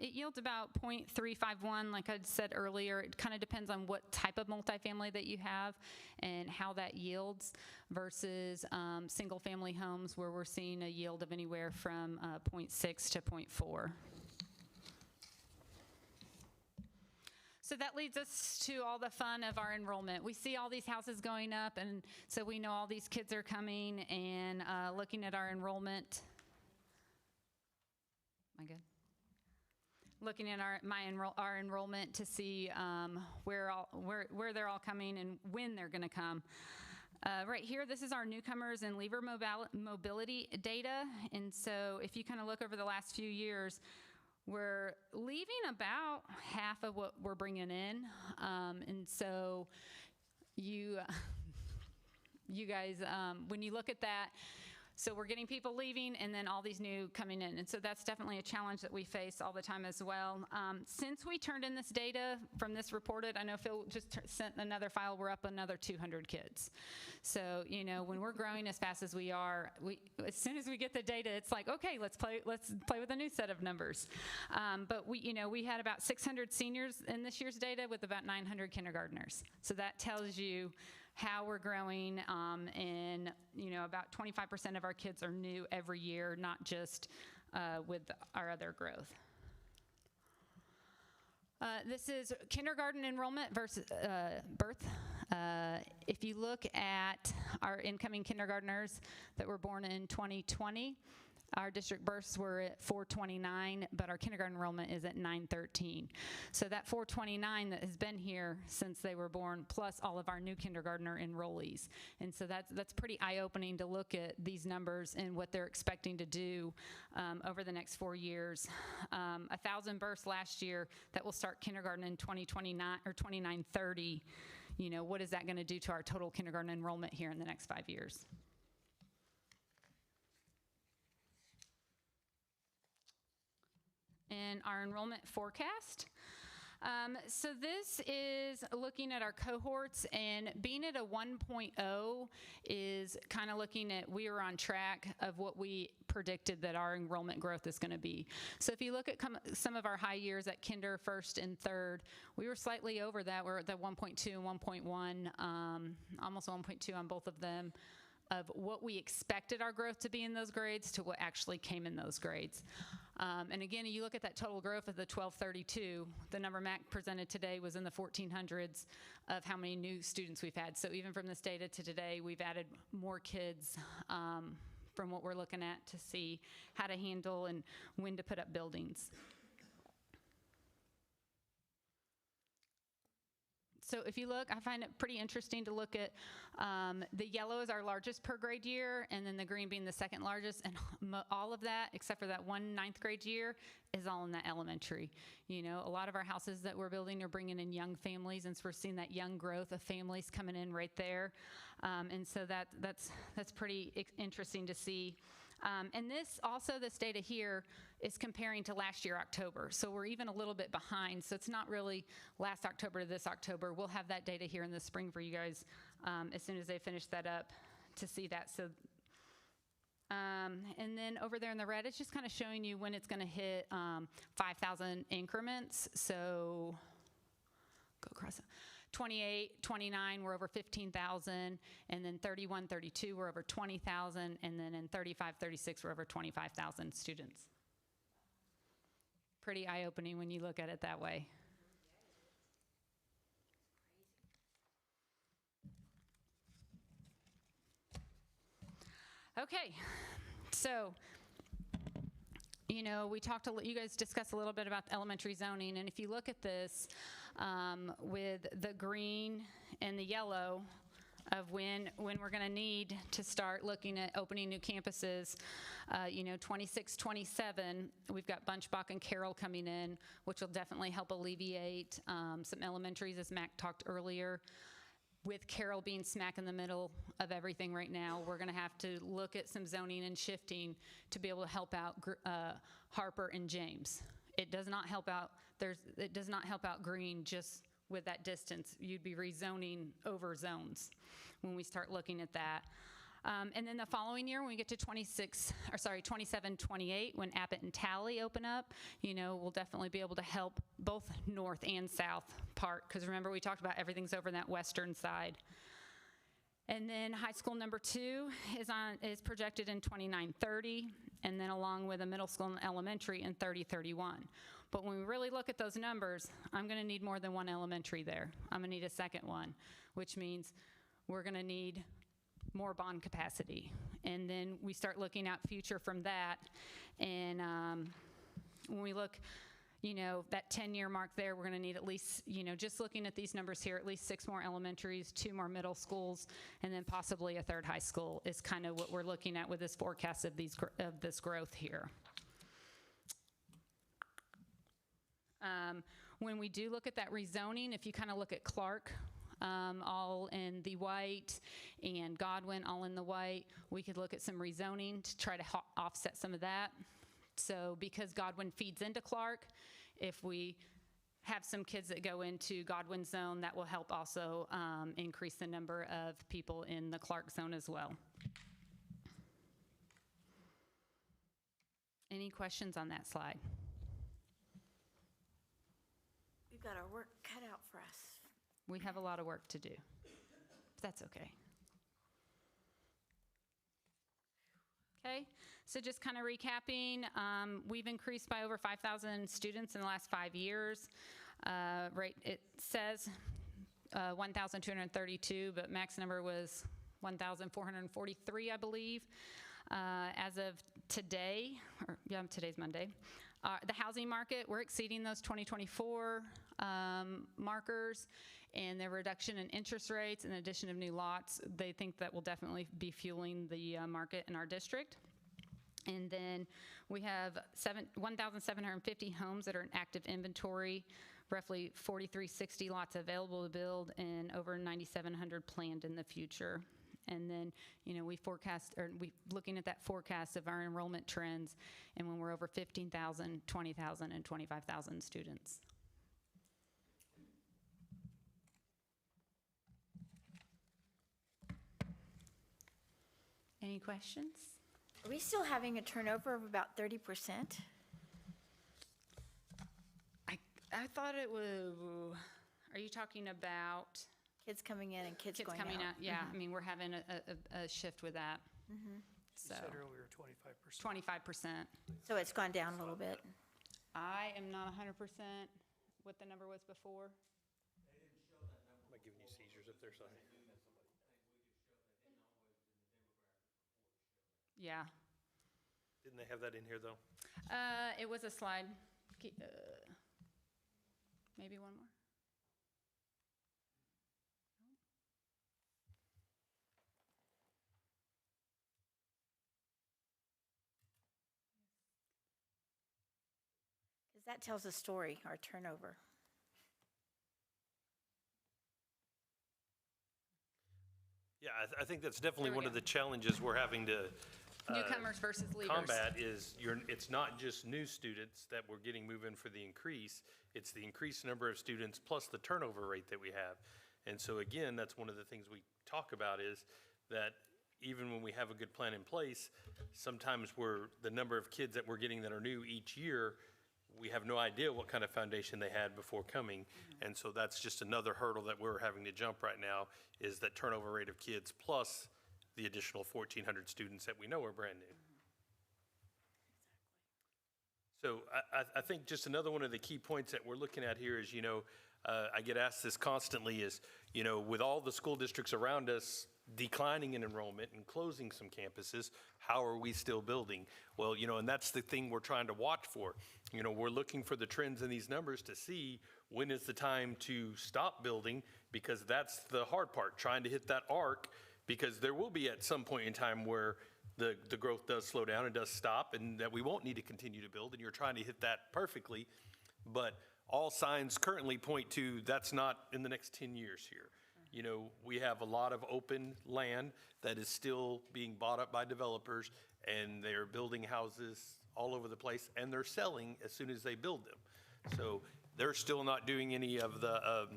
it yields about 0.351. Like I said earlier, it kind of depends on what type of multifamily that you have and how that yields versus single family homes, where we're seeing a yield of anywhere from 0.6 to 0.4. So that leads us to all the fun of our enrollment. We see all these houses going up, and so we know all these kids are coming, and looking at our enrollment. Am I good? Looking at our enrollment to see where they're all coming and when they're going to come. Right here, this is our newcomers and leaver mobility data. And so if you kind of look over the last few years, we're leaving about half of what we're bringing in. And so you guys, when you look at that, so we're getting people leaving and then all these new coming in. And so that's definitely a challenge that we face all the time as well. Since we turned in this data from this reported, I know Phil just sent another file, we're up another 200 kids. So, when we're growing as fast as we are, as soon as we get the data, it's like, okay, let's play with a new set of numbers. But we had about 600 seniors in this year's data with about 900 kindergartners. So that tells you how we're growing, and about 25% of our kids are new every year, not just with our other growth. This is kindergarten enrollment versus birth. If you look at our incoming kindergartners that were born in 2020, our district births were at 429, but our kindergarten enrollment is at 913. So that 429 that has been here since they were born, plus all of our new kindergartner enrollees. And so that's pretty eye-opening to look at these numbers and what they're expecting to do over the next 4 years. 1,000 births last year that will start kindergarten in 2029 or 2930. What is that going to do to our total kindergarten enrollment here in the next 5 years? And our enrollment forecast. So this is looking at our cohorts, and being at a 1.0 is kind of looking at, we are on track of what we predicted that our enrollment growth is going to be. So if you look at some of our high years at kinder, first, and third, we were slightly over that. We're at the 1.2 and 1.1, almost 1.2 on both of them, of what we expected our growth to be in those grades to what actually came in those grades. And again, you look at that total growth of the 1232, the number Mac presented today was in the 1400s of how many new students we've had. So even from this data to today, we've added more kids from what we're looking at to see how to handle and when to put up buildings. So if you look, I find it pretty interesting to look at the yellow is our largest per grade year, and then the green being the second largest, and all of that, except for that one 9th grade year, is all in that elementary. You know, a lot of our houses that we're building are bringing in young families, and so we're seeing that young growth of families coming in right there. And so that's pretty interesting to see. And this data here is comparing to last year, October. So we're even a little bit behind. So it's not really last October to this October. We'll have that data here in the spring for you guys as soon as they finish that up to see that. So, and then over there in the red, it's just kind of showing you when it's going to hit 5,000 increments. So go across it. 28, 29, we're over 15,000, and then 31, 32, we're over 20,000, and then in 35, 36, we're over 25,000 students. Pretty eye-opening when you look at it that way. Okay, so you know, you guys discussed a little bit about elementary zoning, and if you look at this with the green and the yellow of when we're going to need to start looking at opening new campuses, you know, 26, 27, we've got Bunchbach and Carroll coming in, which will definitely help alleviate some elementaries, as Mac talked earlier. With Carroll being smack in the middle of everything right now, we're going to have to look at some zoning and shifting to be able to help out Harper and James. It does not help out. It does not help out Green just with that distance. You'd be rezoning over zones when we start looking at that. And then the following year, when we get to 27, 28, when Abbott and Tally open up, you know, we'll definitely be able to help both north and south part, because remember we talked about everything's over that western side. And then high school number 2 is projected in 29-30, and then along with a middle school and elementary in 30-31. But when we really look at those numbers, I'm going to need more than one elementary there. I'm going to need a second one, which means we're going to need more bond capacity. And then we start looking out future from that. And when we look, you know, that 10-year mark there, we're going to need at least, you know, just looking at these numbers here, at least 6 more elementaries, 2 more middle schools, and then possibly a 3rd high school is kind of what we're looking at with this forecast of this growth here. When we do look at that rezoning, if you kind of look at Clark, all in the white, and Godwin all in the white, we could look at some rezoning to try to offset some of that. So because Godwin feeds into Clark, if we have some kids that go into Godwin zone, that will help also increase the number of people in the Clark zone as well. Any questions on that slide? We've got our work cut out for us. We have a lot of work to do, but that's okay. Okay, so just kind of recapping, we've increased by over 5,000 students in the last 5 years. Right, it says 1,232, but max number was 1,443, I believe. As of today, today's Monday, the housing market, we're exceeding those 2024 markers, and the reduction in interest rates and the addition of new lots, they think that will definitely be fueling the market in our district. And then we have 1,750 homes that are in active inventory, roughly 4,360 lots available to build, and over 9,700 planned in the future. And then, you know, we looking at that forecast of our enrollment trends, and when we're over 15,000, 20,000, and 25,000 students. Any questions? Are we still having a turnover of about 30%? I thought it was, are you talking about Kids coming in and kids kids going coming out? out? Yeah, I mean, we're having a shift with that. You So said earlier 25%. 25%. So it's gone down a little bit. I am not 100% what the number was before. Am I giving you seizures up there, sorry? Yeah. Didn't they have that in here, though? It was a slide. Maybe one more. Because that tells a story, our turnover. Yeah, I think that's definitely There we one of go. the challenges we're having to Newcomers versus leavers. combat is it's not just new students that we're getting move in for the increase, it's the increased number of students plus the turnover rate that we have. And so again, that's one of the things we talk about is that even when we have a good plan in place, sometimes the number of kids that we're getting that are new each year, we have no idea what kind of foundation they had before coming. And so that's just another hurdle that we're having to jump right now is that turnover rate of kids plus the additional 1,400 students that we know are brand new. So I think just another one of the key points that we're looking at here is, I get asked this constantly is, with all the school districts around us declining in enrollment and closing some campuses, how are we still building? Well, and that's the thing we're trying to watch for. We're looking for the trends in these numbers to see when is the time to stop building, because that's the hard part, trying to hit that arc, because there will be at some point in time where the growth does slow down and does stop, and that we won't need to continue to build, and you're trying to hit that perfectly. But all signs currently point to that's not in the next 10 years here. We have a lot of open land that is still being bought up by developers, and they're building houses all over the place, and they're selling as soon as they build them. So they're still not doing any of the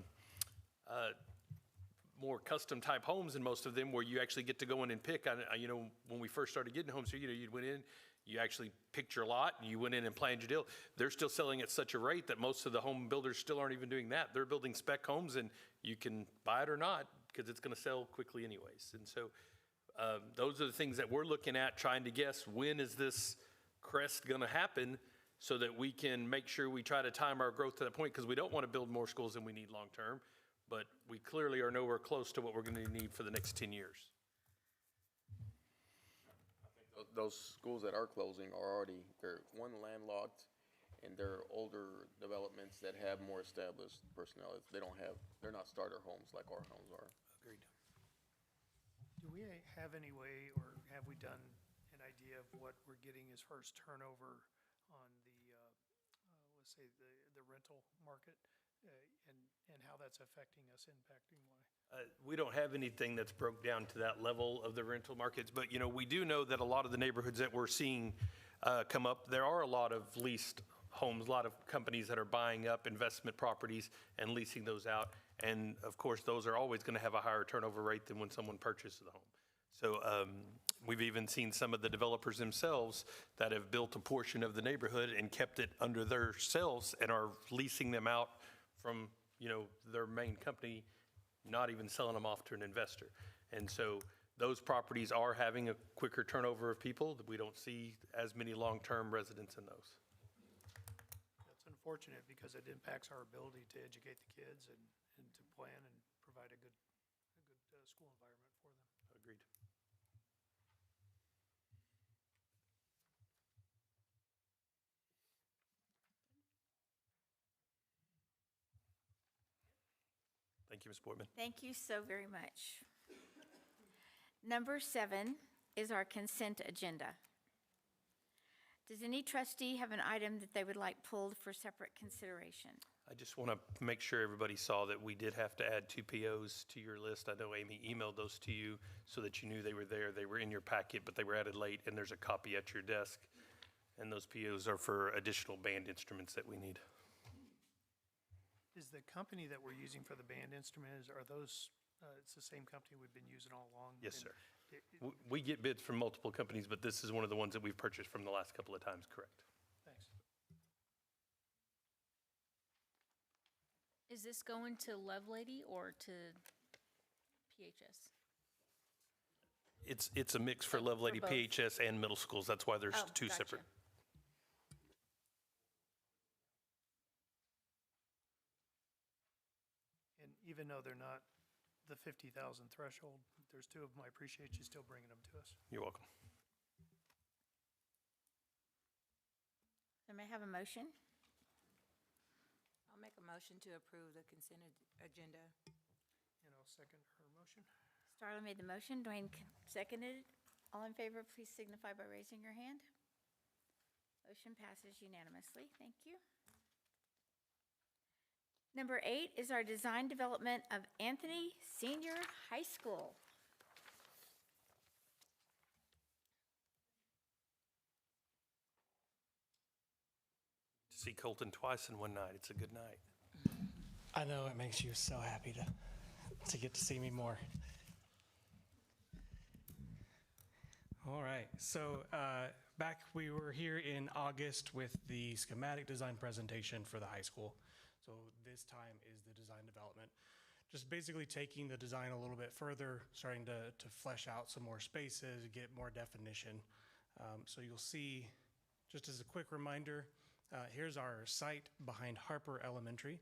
more custom type homes in most of them, where you actually get to go in and pick. When we first started getting homes here, you went in, you actually picked your lot, and you went in and planned your deal. They're still selling at such a rate that most of the home builders still aren't even doing that. They're building spec homes, and you can buy it or not because it's going to sell quickly anyways. And so those are the things that we're looking at, trying to guess when is this crest going to happen so that we can make sure we try to time our growth to that point, because we don't want to build more schools than we need long term, but we clearly are nowhere close to what we're going to need for the next 10 years. Those schools that are closing are they're landlocked, and they're older developments that have more established personnel. They're not starter homes like our homes are. Agreed. Do we have any way, or have we done an idea of what we're getting as far as turnover on the, let's say, the rental market, and how that's affecting us, impacting why? We don't have anything that's broke down to that level of the rental markets, but we do know that a lot of the neighborhoods that we're seeing come up, there are a lot of leased homes, a lot of companies that are buying up investment properties and leasing those out. And of course, those are always going to have a higher turnover rate than when someone purchases the home. So we've even seen some of the developers themselves that have built a portion of the neighborhood and kept it under themselves and are leasing them out from their main company, not even selling them off to an investor. And so those properties are having a quicker turnover of people. We don't see as many long-term residents in those. That's unfortunate, because it impacts our ability to educate the kids and to plan and provide a good school environment for them. Agreed. Thank you, Ms. Boardman. Thank you so very much. Number 7 is our consent agenda. Does any trustee have an item that they would like pulled for separate consideration? I just want to make sure everybody saw that we did have to add 2 POs to your list. I know Amy emailed those to you so that you knew they were there. They were in your packet, but they were added late, and there's a copy at your desk. And those POs are for additional band instruments that we need. Is the company that we're using for the band instruments, are those, it's the same company we've been using all along? Yes, And sir. We get bids from multiple companies, but this is one of the ones that we've purchased from the last couple of times, correct? Thanks. Is this going to Lovelady or to PHS? It's a mix for Lovelady, both. PHS, and middle schools. That's why there's Oh, two gotcha. separate. And even though they're not the 50,000 threshold, there's two of them. I appreciate you still bringing them to us. You're welcome. I may have a motion. I'll make a motion to approve the consent agenda. And I'll second her motion. Starla made the motion, Dwayne seconded. All in favor, please signify by raising your hand. Motion passes unanimously. Thank you. Number 8 is our design development of Anthony Senior High School. To see Colton twice in one night, it's a good night. I know it makes you so happy to get to see me more. All right, so back we were here in August with the schematic design presentation for the high school. So this time is the design development. Just basically taking the design a little bit further, starting to flesh out some more spaces, get more definition. So you'll see, just as a quick reminder, here's our site behind Harper Elementary.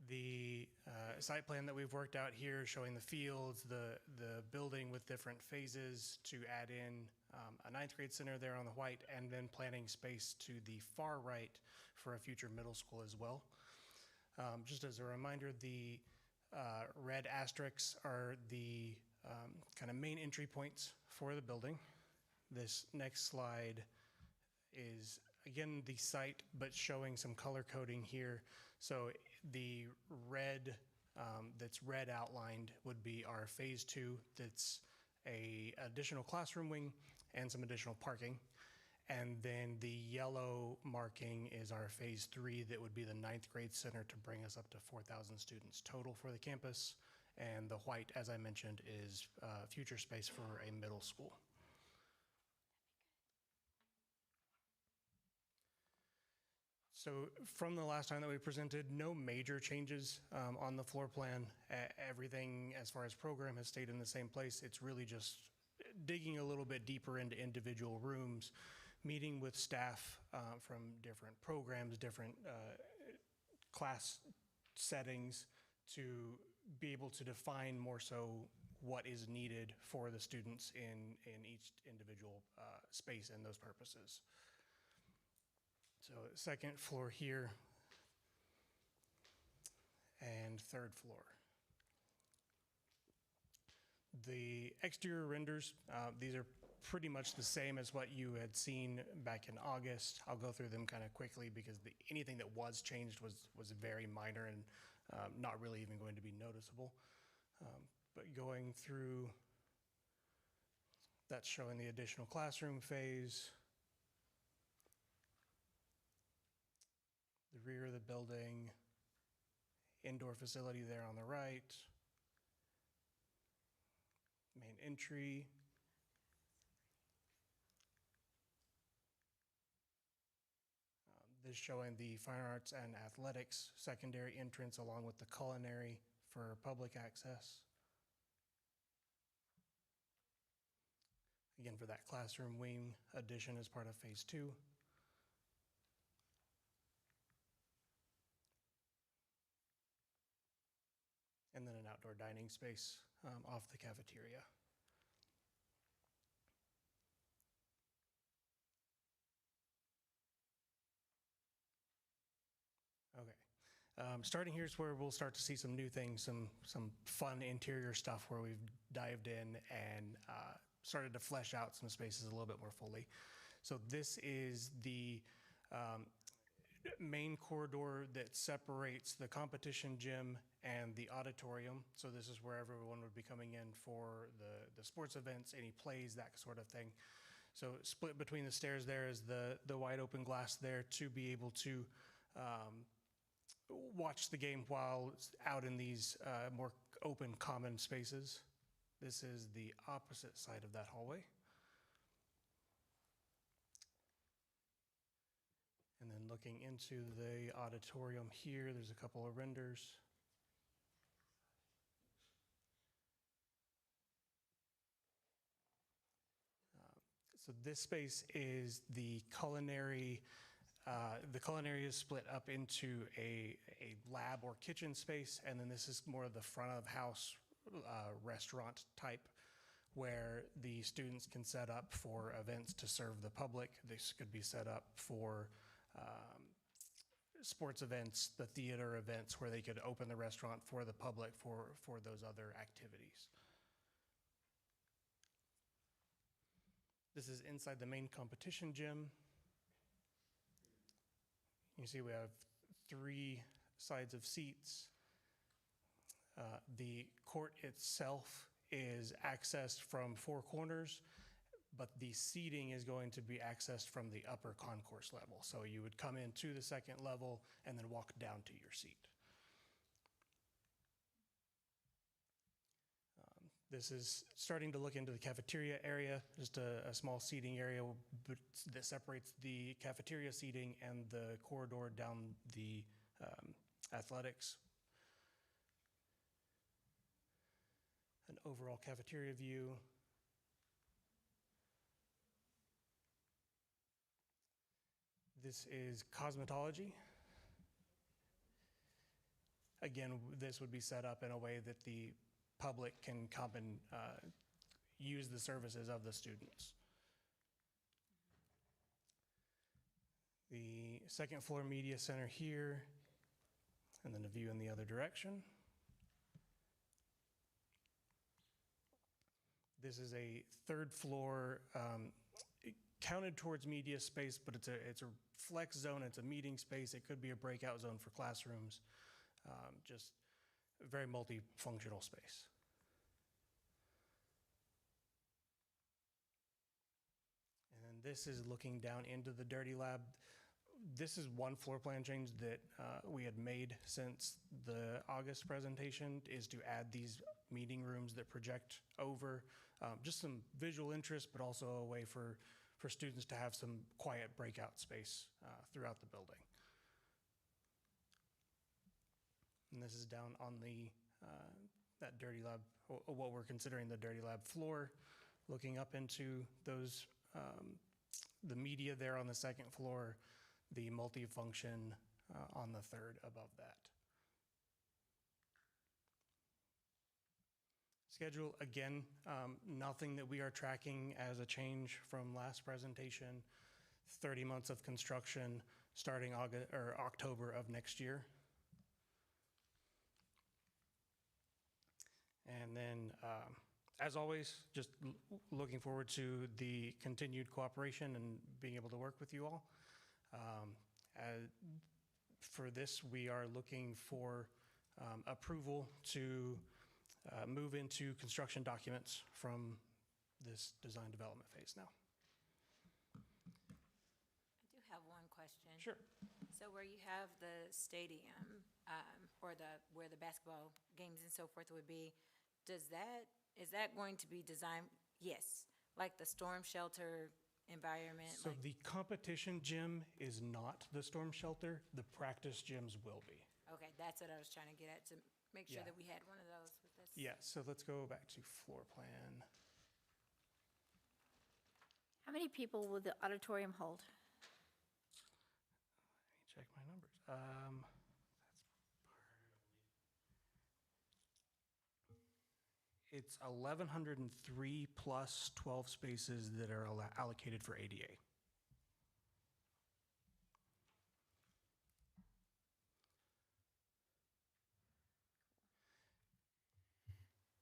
The site plan that we've worked out here showing the fields, the building with different phases to add in a 9th grade center there on the white, and then planning space to the far right for a future middle school as well. Just as a reminder, the red asterisks are the kind of main entry points for the building. This next slide is, again, the site, but showing some color coding here. So the red, that's red outlined would be our phase 2. That's a additional classroom wing and some additional parking. And then the yellow marking is our phase 3. That would be the 9th grade center to bring us up to 4,000 students total for the campus. And the white, as I mentioned, is future space for a middle school. So from the last time that we presented, no major changes on the floor plan. Everything as far as program has stayed in the same place. It's really just digging a little bit deeper into individual rooms, meeting with staff from different programs, different class settings to be able to define more so what is needed for the students in each individual space and those purposes. So second floor here and third floor. The exterior renders, these are pretty much the same as what you had seen back in August. I'll go through them kind of quickly because anything that was changed was very minor and not really even going to be noticeable. But going through, that's showing the additional classroom phase. The rear of the building, indoor facility there on the right, main entry. This showing the fine arts and athletics secondary entrance along with the culinary for public access. Again, for that classroom wing addition as part of phase 2. And then an outdoor dining space off the cafeteria. Okay, starting here is where we'll start to see some new things, some fun interior stuff where we've dived in and started to flesh out some spaces a little bit more fully. So this is the main corridor that separates the competition gym and the auditorium. So this is where everyone would be coming in for the sports events, any plays, that sort of thing. So split between the stairs there is the wide open glass there to be able to watch the game while out in these more open common spaces. This is the opposite side of that hallway. And then looking into the auditorium here, there's a couple of renders. So this space is the culinary. The culinary is split up into a lab or kitchen space, and then this is more of the front of house restaurant type, where the students can set up for events to serve the public. This could be set up for sports events, the theater events, where they could open the restaurant for the public for those other activities. This is inside the main competition gym. You see we have 3 sides of seats. The court itself is accessed from 4 corners, but the seating is going to be accessed from the upper concourse level. So you would come into the second level and then walk down to your seat. This is starting to look into the cafeteria area, just a small seating area that separates the cafeteria seating and the corridor down the athletics. An overall cafeteria view. This is cosmetology. Again, this would be set up in a way that the public can come and use the services of the students. The second floor media center here, and then a view in the other direction. This is a 3rd floor counted towards media space, but it's a flex zone. It's a meeting space. It could be a breakout zone for classrooms. Just a very multifunctional space. And then this is looking down into the Dirty Lab. This is one floor plan change that we had made since the August presentation, is to add these meeting rooms that project over. Just some visual interest, but also a way for students to have some quiet breakout space throughout the building. And this is down on the that Dirty Lab, or what we're considering the Dirty Lab floor, looking up into those the media there on the 2nd floor, the multifunction on the 3rd above that. Schedule, again, nothing that we are tracking as a change from last presentation. 30 months of construction starting October of next year. And then, as always, just looking forward to the continued cooperation and being able to work with you all. For this, we are looking for approval to move into construction documents from this design development phase now. I do have one question. Sure. So where you have the stadium, or where the basketball games and so forth would be, is that going to be designed, yes, like the storm shelter environment? So the competition gym is not the storm shelter. The practice gyms will be. Okay, that's what I was trying to get at, to make sure Yeah. that we had one of those with this. Yeah, so let's go back to floor plan. How many people will the auditorium hold? Let me check my numbers. It's 1,103 plus 12 spaces that are allocated for ADA.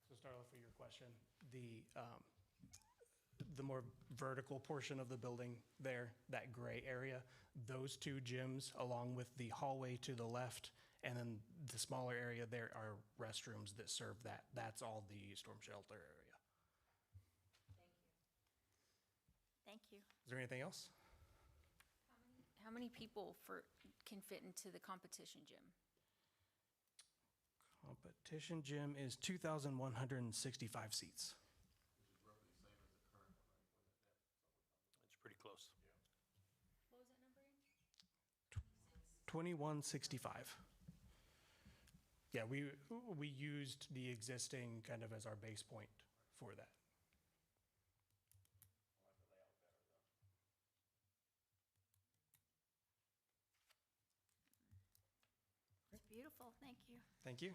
So Starla, for your question, the more vertical portion of the building there, that gray area, those 2 gyms along with the hallway to the left, and then the smaller area there are restrooms that serve that. That's all the storm shelter area. Thank you. Is there anything else? How many people can fit into the competition gym? Competition gym is 2,165 seats. It's pretty close. 2165. Yeah, we used the existing kind of as our base point for that. Beautiful, thank you. Thank you.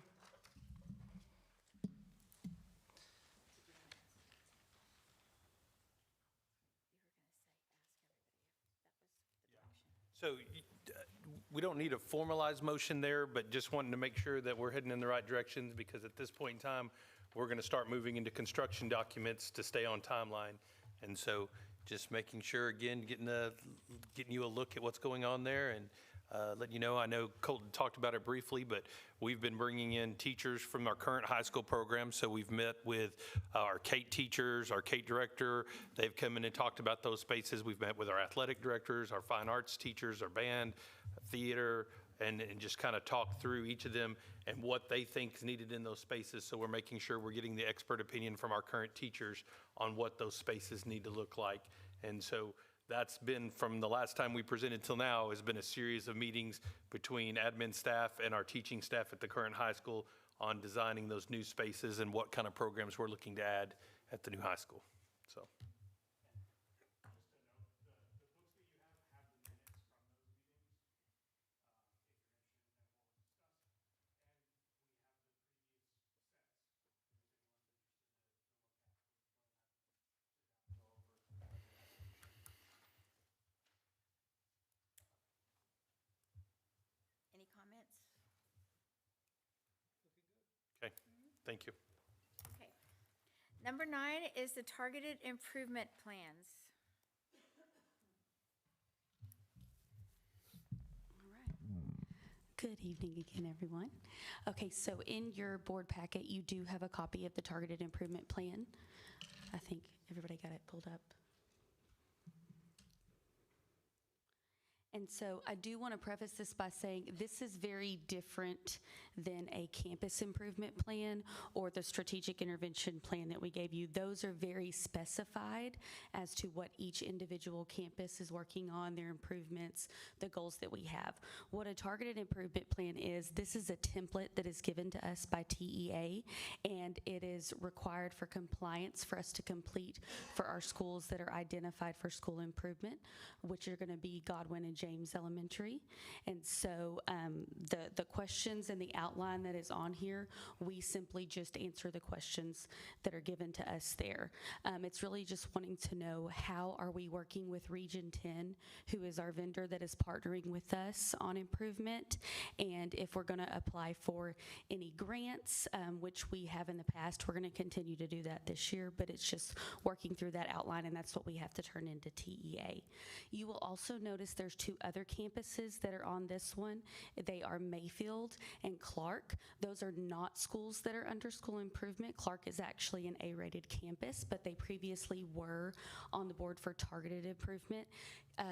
So we don't need a formalized motion there, but just wanting to make sure that we're heading in the right directions, because at this point in time, we're going to start moving into construction documents to stay on timeline. And so just making sure, again, getting you a look at what's going on there, and letting you know, I know Colton talked about it briefly, but we've been bringing in teachers from our current high school program. So we've met with our Kate teachers, our Kate director. They've come in and talked about those spaces. We've met with our athletic directors, our fine arts teachers, our band, theater, and just kind of talked through each of them and what they think is needed in those spaces. So we're making sure we're getting the expert opinion from our current teachers on what those spaces need to look like. And so that's been, from the last time we presented till now, has been a series of meetings between admin staff and our teaching staff at the current high school on designing those new spaces and what kind of programs we're looking to add at the new high school. So. Any comments? Okay, thank you. Okay. Number 9 is the targeted improvement plans. All right. Good evening again, everyone. Okay, so in your board packet, you do have a copy of the targeted improvement plan. I think everybody got it pulled up. And so I do want to preface this by saying this is very different than a campus improvement plan or the strategic intervention plan that we gave you. Those are very specified as to what each individual campus is working on, their improvements, the goals that we have. What a targeted improvement plan is, this is a template that is given to us by TEA, and it is required for compliance for us to complete for our schools that are identified for school improvement, which are going to be Godwin and James Elementary. And so the questions and the outline that is on here, we simply just answer the questions that are given to us there. It's really just wanting to know, how are we working with Region 10, who is our vendor that is partnering with us on improvement, and if we're going to apply for any grants, which we have in the past. We're going to continue to do that this year, but it's just working through that outline, and that's what we have to turn into TEA. You will also notice there's 2 other campuses that are on this one. They are Mayfield and Clark. Those are not schools that are under school improvement. Clark is actually an A-rated campus, but they previously were on the board for targeted improvement.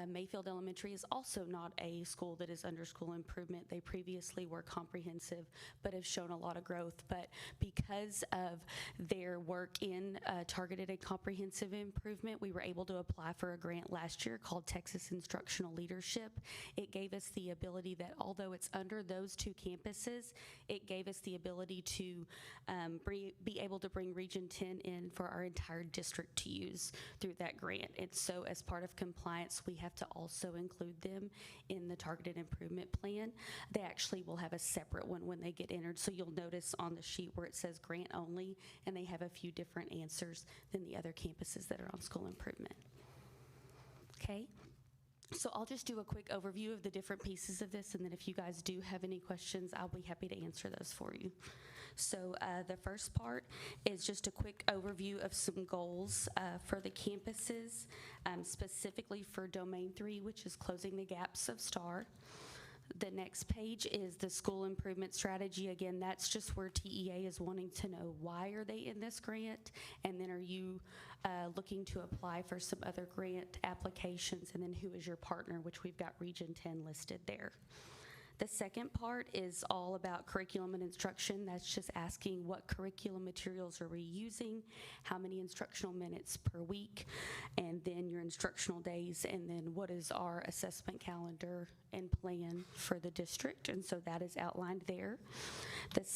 Mayfield Elementary is also not a school that is under school improvement. They previously were comprehensive, but have shown a lot of growth. But because of their work in targeted and comprehensive improvement, we were able to apply for a grant last year called Texas Instructional Leadership. It gave us the ability that, although it's under those 2 campuses, it gave us the ability to be able to bring Region 10 in for our entire district to use through that grant. And so as part of compliance, we have to also include them in the targeted improvement plan. They actually will have a separate one when they get entered. So you'll notice on the sheet where it says grant only, and they have a few different answers than the other campuses that are on school improvement. Okay. So I'll just do a quick overview of the different pieces of this, and then if you guys do have any questions, I'll be happy to answer those for you. So the first part is just a quick overview of some goals for the campuses, specifically for Domain 3, which is closing the gaps of STAR. The next page is the school improvement strategy. Again, that's just where TEA is wanting to know, why are they in this grant? And then are you looking to apply for some other grant applications? And then who is your partner, which we've got Region 10 listed there. The second part is all about curriculum and instruction. That's just asking what curriculum materials are we using, how many instructional minutes per week, and then your instructional days, and then what is our assessment calendar and plan for the district. And so that is outlined there. The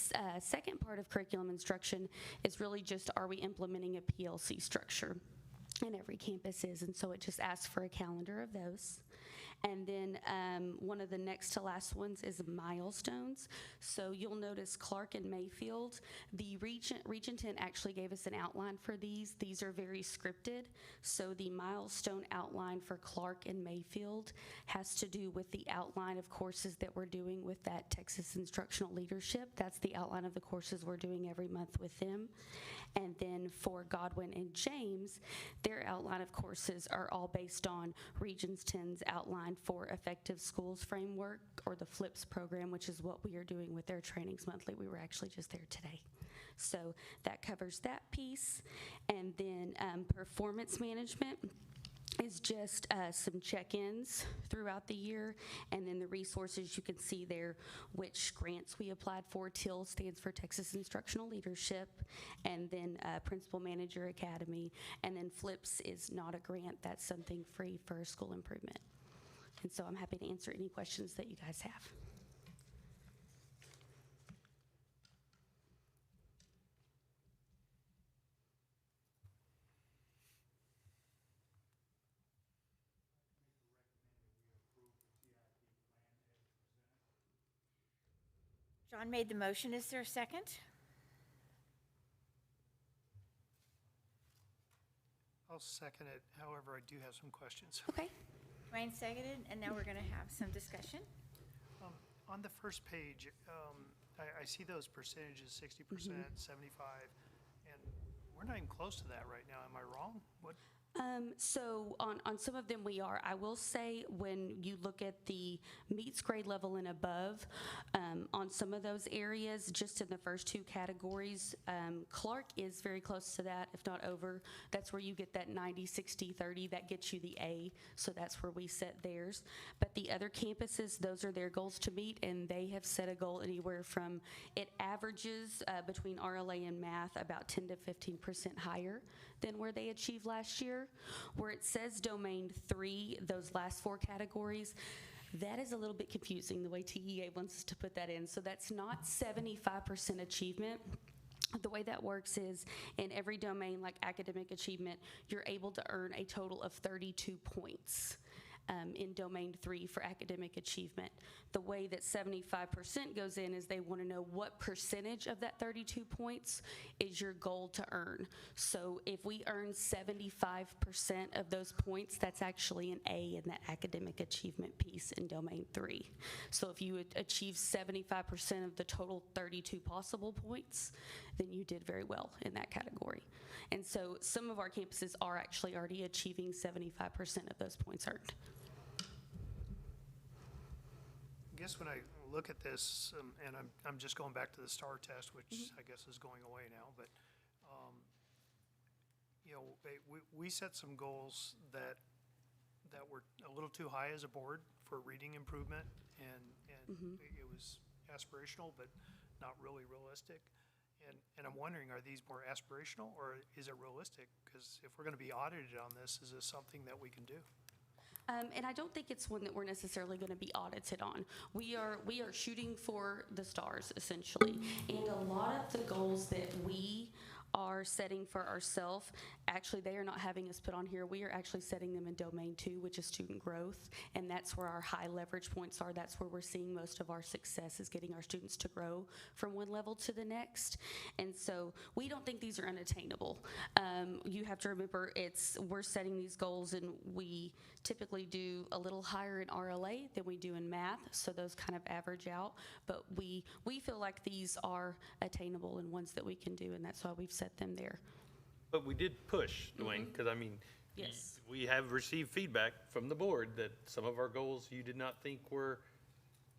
second part of curriculum instruction is really just, are we implementing a PLC structure? And every campus is, and so it just asks for a calendar of those. And then one of the next to last ones is milestones. So you'll notice Clark and Mayfield, the Region 10 actually gave us an outline for these. These are very scripted. So the milestone outline for Clark and Mayfield has to do with the outline of courses that we're doing with that Texas Instructional Leadership. That's the outline of the courses we're doing every month with them. And then for Godwin and James, their outline of courses are all based on Region 10's outline for Effective Schools Framework, or the FLIPS program, which is what we are doing with their trainings monthly. We were actually just there today. So that covers that piece. And then performance management is just some check-ins throughout the year, and then the resources you can see there, which grants we applied for. TIL stands for Texas Instructional Leadership, and then Principal Manager Academy, and then FLIPS is not a grant, that's something free for school improvement. And so I'm happy to answer any questions that you guys have. John made the motion. Is there a second? I'll second it. However, I do have some questions. Okay. Dwayne seconded, and now we're going to have some discussion. On the first page, I see those percentages, 60%, 75, and we're not even close to that right now. Am I wrong? What? So on some of them we are. I will say when you look at the meets grade level and above, on some of those areas, just in the first two categories, Clark is very close to that, if not over. That's where you get that 90, 60, 30, that gets you the A, so that's where we set theirs. But the other campuses, those are their goals to meet, and they have set a goal anywhere from, it averages between RLA and math about 10 to 15% higher than where they achieved last year. Where it says domain 3, those last 4 categories, that is a little bit confusing the way TEA wants us to put that in. So that's not 75% achievement. The way that works is in every domain, like academic achievement, you're able to earn a total of 32 points. In domain 3 for academic achievement. The way that 75% goes in is they want to know what percentage of that 32 points is your goal to earn. So if we earn 75% of those points, that's actually an A in that academic achievement piece in domain 3. So if you achieve 75% of the total 32 possible points, then you did very well in that category. And so some of our campuses are actually already achieving 75% of those points earned. I guess when I look at this, and I'm just going back to the STAR test, which I guess is going away now, but you know, we set some goals that were a little too high as a board for reading improvement, and it was aspirational, but not really realistic. And I'm wondering, are these more aspirational or is it realistic? Because if we're going to be audited on this, is this something that we can do? And I don't think it's one that we're necessarily going to be audited on. We are shooting for the stars, essentially. And a lot of the goals that we are setting for ourselves, actually they are not having us put on here. We are actually setting them in domain 2, which is student growth, and that's where our high leverage points are. That's where we're seeing most of our success, is getting our students to grow from one level to the next. And so we don't think these are unattainable. You have to remember, we're setting these goals, and we typically do a little higher in RLA than we do in math, so those kind of average out. But we feel like these are attainable and ones that we can do, and that's why we've set them there. But we did push, Dwayne, because I mean, yes, we have received feedback from the board that some of our goals you did not think were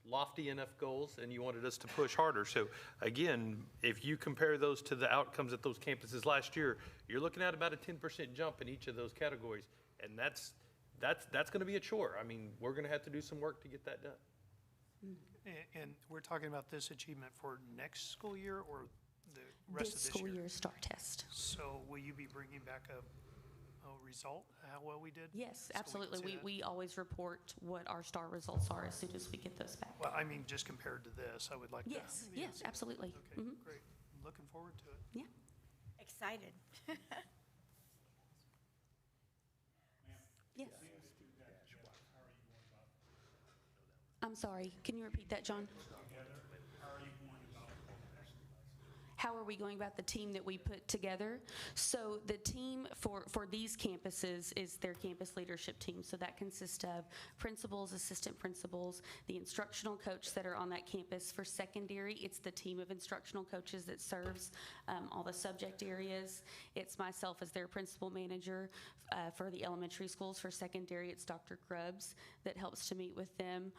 lofty enough goals, and you wanted us to push harder. So again, if you compare those to the outcomes at those campuses last year, you're looking at about a 10% jump in each of those categories, and that's going to be a chore. I mean, we're going to have to do some work to get that done. And we're talking about this achievement for next school year or the rest of This this school year? year STAR test. So will you be bringing back a result, how well we did? Yes, So we can absolutely. see that? We always report what our STAR results are as soon as we get those back. Well, I mean, just compared to this, I would like to. Yes, yeah, yes, see that. absolutely. Okay, Mhm. great. I'm looking forward to it. Yeah. Excited. Yes. I'm sorry, can you repeat that, John? How are we going about the team that we put together? So the team for these campuses is their campus leadership team. So that consists of principals, assistant principals, the instructional coach that are on that campus. For secondary, it's the team of instructional coaches that serves all the subject areas. It's myself as their principal manager. For the elementary schools, for secondary, it's Dr. Grubbs that helps to meet with them.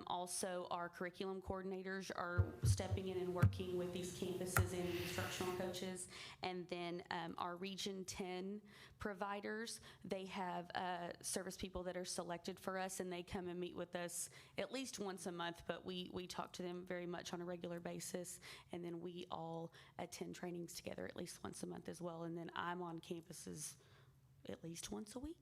Also, our curriculum coordinators are stepping in and working with these campuses and the instructional coaches. And then our Region 10 providers, they have service people that are selected for us, and they come and meet with us at least once a month, but we talk to them very much on a regular basis. And then we all attend trainings together at least once a month as well. And then I'm on campuses at least once a week.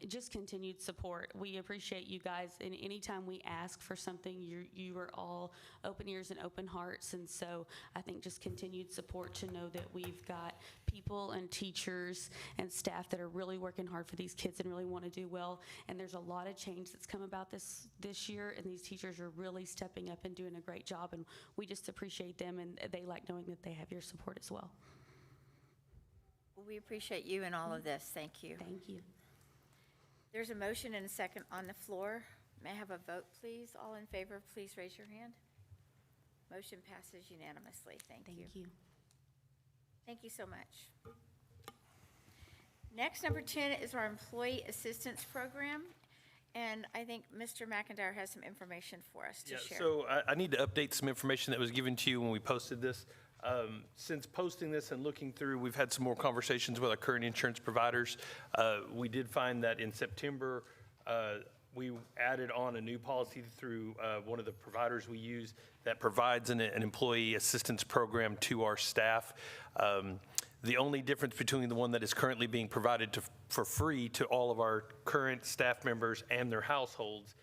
Just continued support. We appreciate you guys, and anytime we ask for something, you are all open ears and open hearts, and so I think just continued support to know that we've got people and teachers and staff that are really working hard for these kids and really want to do well. And there's a lot of change that's come about this year, and these teachers are really stepping up and doing a great job, and we just appreciate them, and they like knowing that they have your support as well. Well, we appreciate you in all of this. Thank you. Thank you. There's a motion and a second on the floor. May I have a vote, please? All in favor, please raise your hand. Motion passes unanimously. Thank you. Thank you. Thank you so much. Next, number 10 is our Employee Assistance Program. And I think Mr. McIntyre has some information for us to share. So I need to update some information that was given to you when we posted this. Since posting this and looking through, we've had some more conversations with our current insurance providers. We did find that in September, we added on a new policy through one of the providers we use that provides an employee assistance program to our staff. The only difference between the one that is currently being provided for free to all of our current staff members and their households,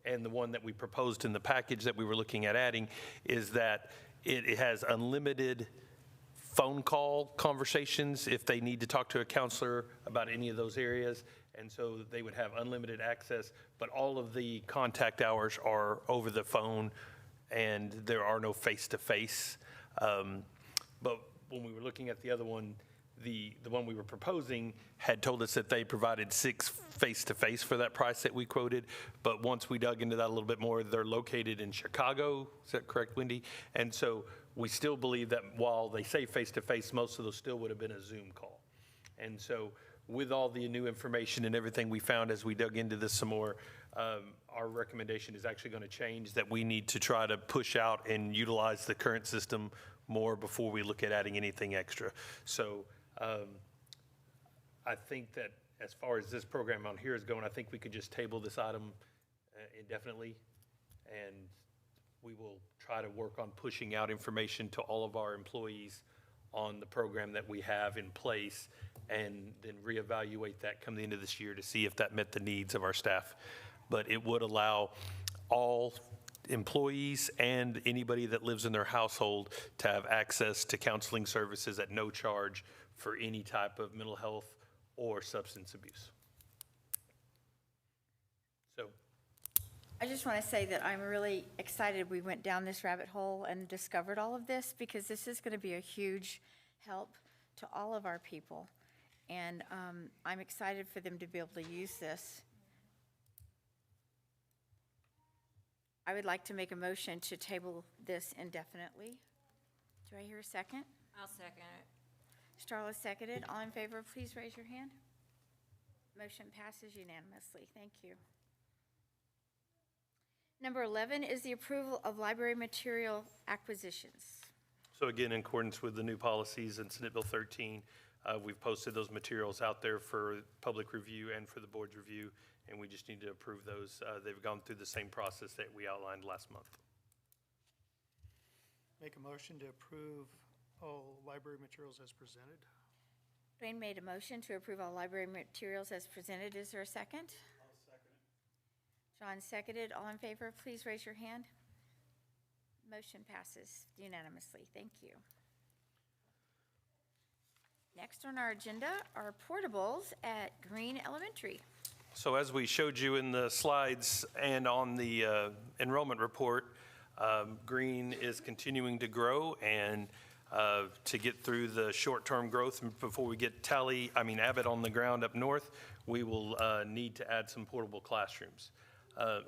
and the one that we proposed in the package that we were looking at adding, is that it has unlimited phone call conversations if they need to talk to a counselor about any of those areas. And so they would have unlimited access, but all of the contact hours are over the phone, and there are no face-to-face. But when we were looking at the other one, the one we were proposing had told us that they provided 6 face-to-face for that price that we quoted. But once we dug into that a little bit more, they're located in Chicago. Is that correct, Wendy? And so we still believe that while they say face-to-face, most of those still would have been a Zoom call. And so with all the new information and everything we found as we dug into this some more, our recommendation is actually going to change, that we need to try to push out and utilize the current system more before we look at adding anything extra. So I think that as far as this program on here is going, I think we could just table this item indefinitely, and we will try to work on pushing out information to all of our employees on the program that we have in place, and then reevaluate that come the end of this year to see if that met the needs of our staff. But it would allow all employees and anybody that lives in their household to have access to counseling services at no charge for any type of mental health or substance abuse. So I just want to say that I'm really excited we went down this rabbit hole and discovered all of this, because this is going to be a huge help to all of our people. And I'm excited for them to be able to use this. I would like to make a motion to table this indefinitely. Do I hear a second? I'll second it. Starla seconded. All in favor, please raise your hand. Motion passes unanimously. Thank you. Number 11 is the approval of library material acquisitions. So again, in accordance with the new policies in Senate Bill 13, we've posted those materials out there for public review and for the board's review. and we just need to approve those. They've gone through the same process that we outlined last month. Make a motion to approve all library materials as presented. Dwayne made a motion to approve all library materials as presented. Is there a second? I'll second it. John seconded. All in favor, please raise your hand. Motion passes unanimously. Thank you. Next on our agenda are portables at Green Elementary. So as we showed you in the slides and on the enrollment report, Green is continuing to grow, and to get through the short-term growth and before we get Abbott on the ground up north, we will need to add some portable classrooms.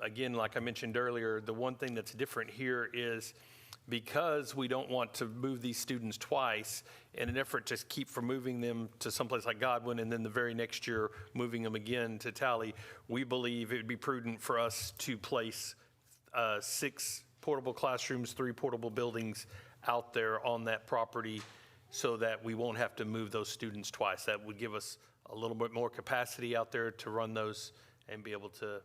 Again, like I mentioned earlier, the one thing that's different here is because we don't want to move these students twice in an effort to keep from moving them to someplace like Godwin and then the very next year moving them again to Tally, we believe it would be prudent for us to place 6 portable classrooms, 3 portable buildings out there on that property so that we won't have to move those students twice. That would give us a little bit more capacity out there to run those and be able to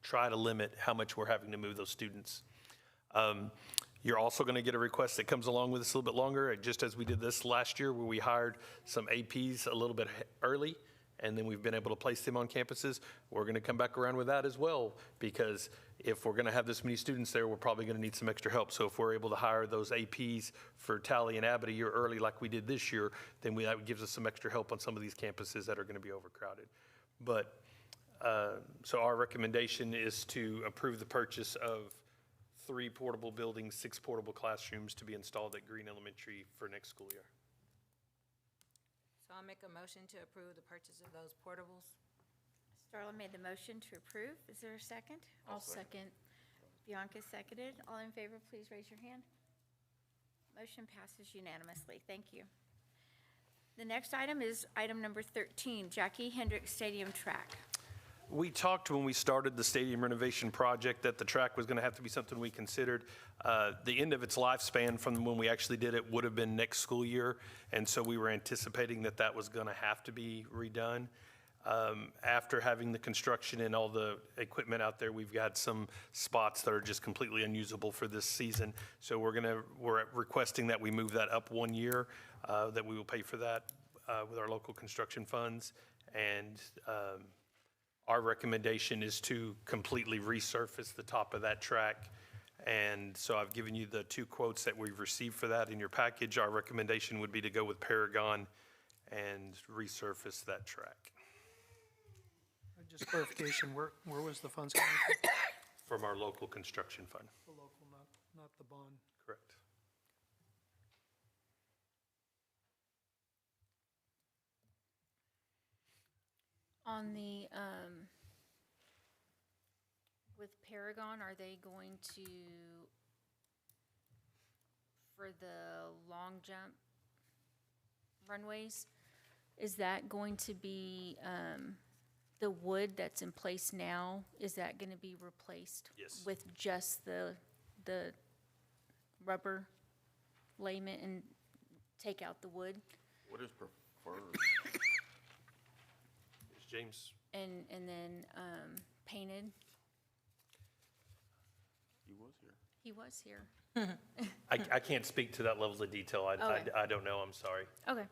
try to limit how much we're having to move those students. You're also going to get a request that comes along with this a little bit longer, just as we did this last year where we hired some APs a little bit early and then we've been able to place them on campuses. We're going to come back around with that as well, because if we're going to have this many students there, we're probably going to need some extra help. So if we're able to hire those APs for Tally and Abbott a year early like we did this year, then that gives us some extra help on some of these campuses that are going to be overcrowded. But so our recommendation is to approve the purchase of 3 portable buildings, 6 portable classrooms to be installed at Green Elementary for next school year. So I'll make a motion to approve the purchase of those portables. Starla made the motion to approve. Is there a second? I'll second. Bianca seconded. All in favor, please raise your hand. Motion passes unanimously. Thank you. The next item is item number 13, Jackie Hendricks Stadium Track. We talked when we started the stadium renovation project that the track was going to have to be something we considered. The end of its lifespan from when we actually did it would have been next school year, and so we were anticipating that that was going to have to be redone. After having the construction and all the equipment out there, we've got some spots that are just completely unusable for this season. So we're requesting that we move that up 1 year, that we will pay for that with our local construction funds. And our recommendation is to completely resurface the top of that track. And so I've given you the 2 quotes that we've received for that in your package. Our recommendation would be to go with Paragon and resurface that track. Just clarification, where was the funds coming from? From our local construction fund. The local, not the bond. Correct. On the, with Paragon, are they going to, for the long jump runways, is that going to be, the wood that's in place now, is that going to be replaced? Yes. With just the rubber layment and take out the wood? What is preferred? Is James? And then painted? He was here. He was here. I can't speak to that level of detail. Okay. I don't know, I'm sorry. Okay.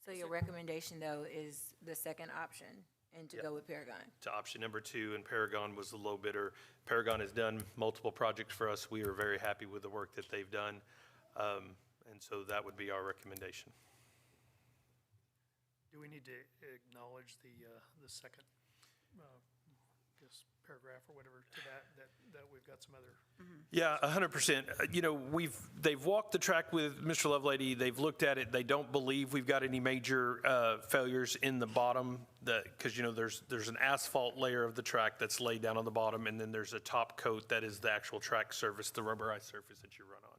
So your recommendation, though, is the second option, and to Yep. go with Paragon? To option number 2, and Paragon was the low bidder. Paragon has done multiple projects for us. We are very happy with the work that they've done. And so that would be our recommendation. Do we need to acknowledge the second, paragraph or whatever to that we've got some other? Yeah, 100%. You know, they've walked the track with Mr. Lovelady. They've looked at it. They don't believe we've got any major failures in the bottom, because you know there's an asphalt layer of the track that's laid down on the bottom, and then there's a top coat that is the actual track surface, the rubberized surface that you run on.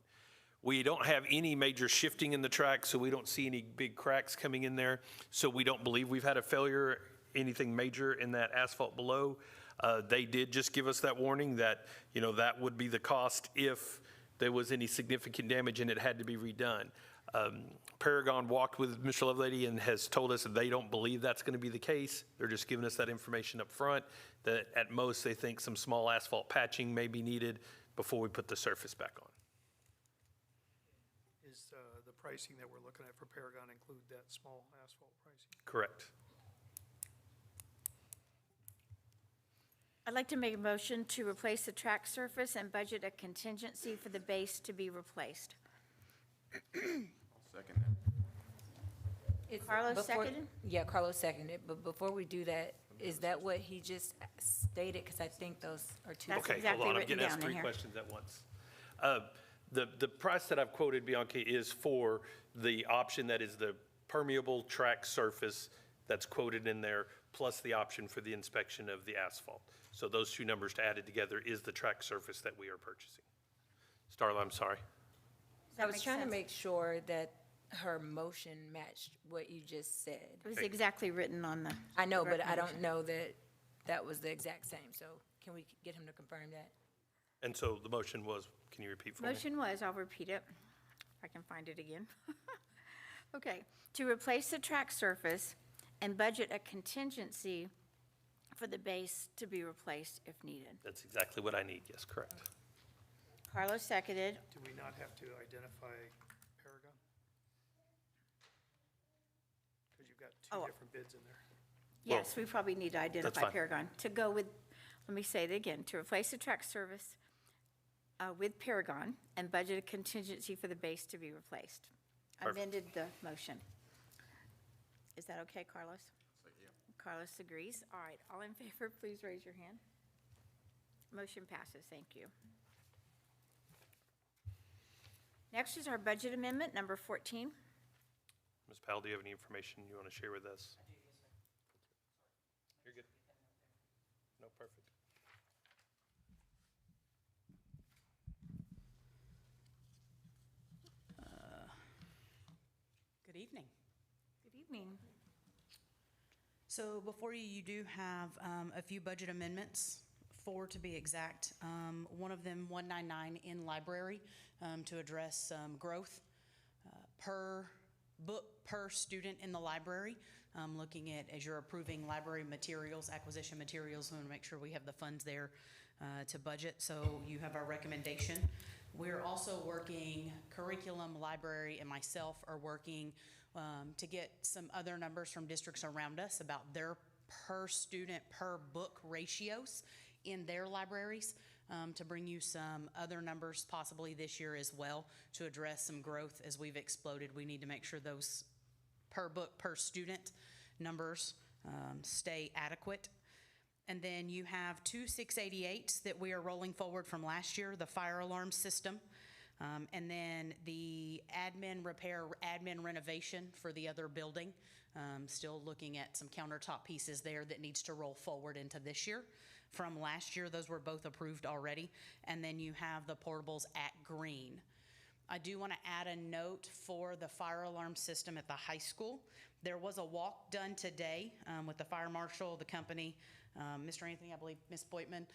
We don't have any major shifting in the track, so we don't see any big cracks coming in there. So we don't believe we've had a failure, anything major in that asphalt below. They did just give us that warning that, you know, that would be the cost if there was any significant damage and it had to be redone. Paragon walked with Mr. Lovelady and has told us that they don't believe that's going to be the case. They're just giving us that information up front, that at most they think some small asphalt patching may be needed before we put the surface back on. Is the pricing that we're looking at for Paragon include that small asphalt pricing? Correct. I'd like to make a motion to replace the track surface and budget a contingency for the base to be replaced. Second that. Carlos Before- seconded? Yeah, Carlos seconded, but before we do that, is that what he just stated? Because I think those are two. That's Okay, exactly hold on, I'm written getting asked down in three here. questions at once. The price that I've quoted, Bianca, is for the option that is the permeable track surface that's quoted in there, plus the option for the inspection of the asphalt. So those two numbers added together is the track surface that we are purchasing. Starla, I'm sorry. I was trying to make sure that her motion matched what you just said. It was exactly written on the. I know, but I recommendation. don't know that that was the exact same, so can we get him to confirm that? And so the motion was, can you repeat for me? Motion was, I'll repeat it, if I can find it again. Okay, to replace the track surface and budget a contingency for the base to be replaced if needed. That's exactly what I need, yes, correct. Carlos seconded. Do we not have to identify Paragon? Because you've got two Oh. different bids in there. Yes, we probably need to identify fine. Paragon. To go with, let me say it again, to replace the track service with Paragon and budget a contingency for the base to be replaced. Perfect. Amended the motion. Is that okay, Carlos? Carlos agrees. All right, all in favor, please raise your hand. Motion passes, thank you. Next is our budget amendment, number 14. Ms. Powell, do you have any information you want to share with us? You're good. No, perfect. Good evening. Good evening. So before you, you do have a few budget amendments, 4 to be exact. One of them, 199 in library, to address growth per book, per student in the library. Looking at, as you're approving library materials, acquisition materials, we want to make sure we have the funds there to budget. So you have our recommendation. We're also working, curriculum, library, and myself are working to get some other numbers from districts around us about their per student, per book ratios in their libraries, to bring you some other numbers possibly this year as well to address some growth as we've exploded. We need to make sure those per book, per student numbers stay adequate. And then you have 2 688s that we are rolling forward from last year, the fire alarm system. And then the admin repair, admin renovation for the other building. Still looking at some countertop pieces there that needs to roll forward into this year. From last year, those were both approved already. And then you have the portables at Green. I do want to add a note for the fire alarm system at the high school. There was a walk done today with the fire marshal, the company, Mr. Anthony, I believe, Ms. Boitman,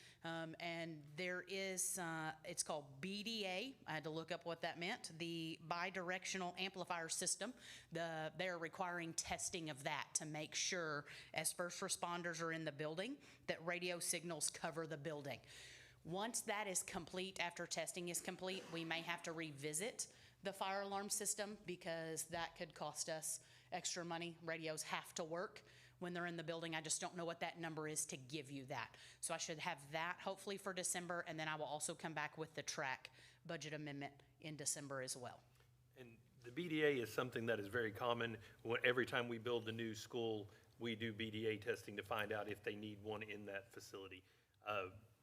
and there is, it's called BDA. I had to look up what that meant. The bidirectional amplifier system. They're requiring testing of that to make sure, as first responders are in the building, that radio signals cover the building. Once that is complete, after testing is complete, we may have to revisit the fire alarm system because that could cost us extra money. Radios have to work when they're in the building. I just don't know what that number is to give you that. So I should have that hopefully for December, and then I will also come back with the track budget amendment in December as well. And the BDA is something that is very common. Every time we build a new school, we do BDA testing to find out if they need one in that facility.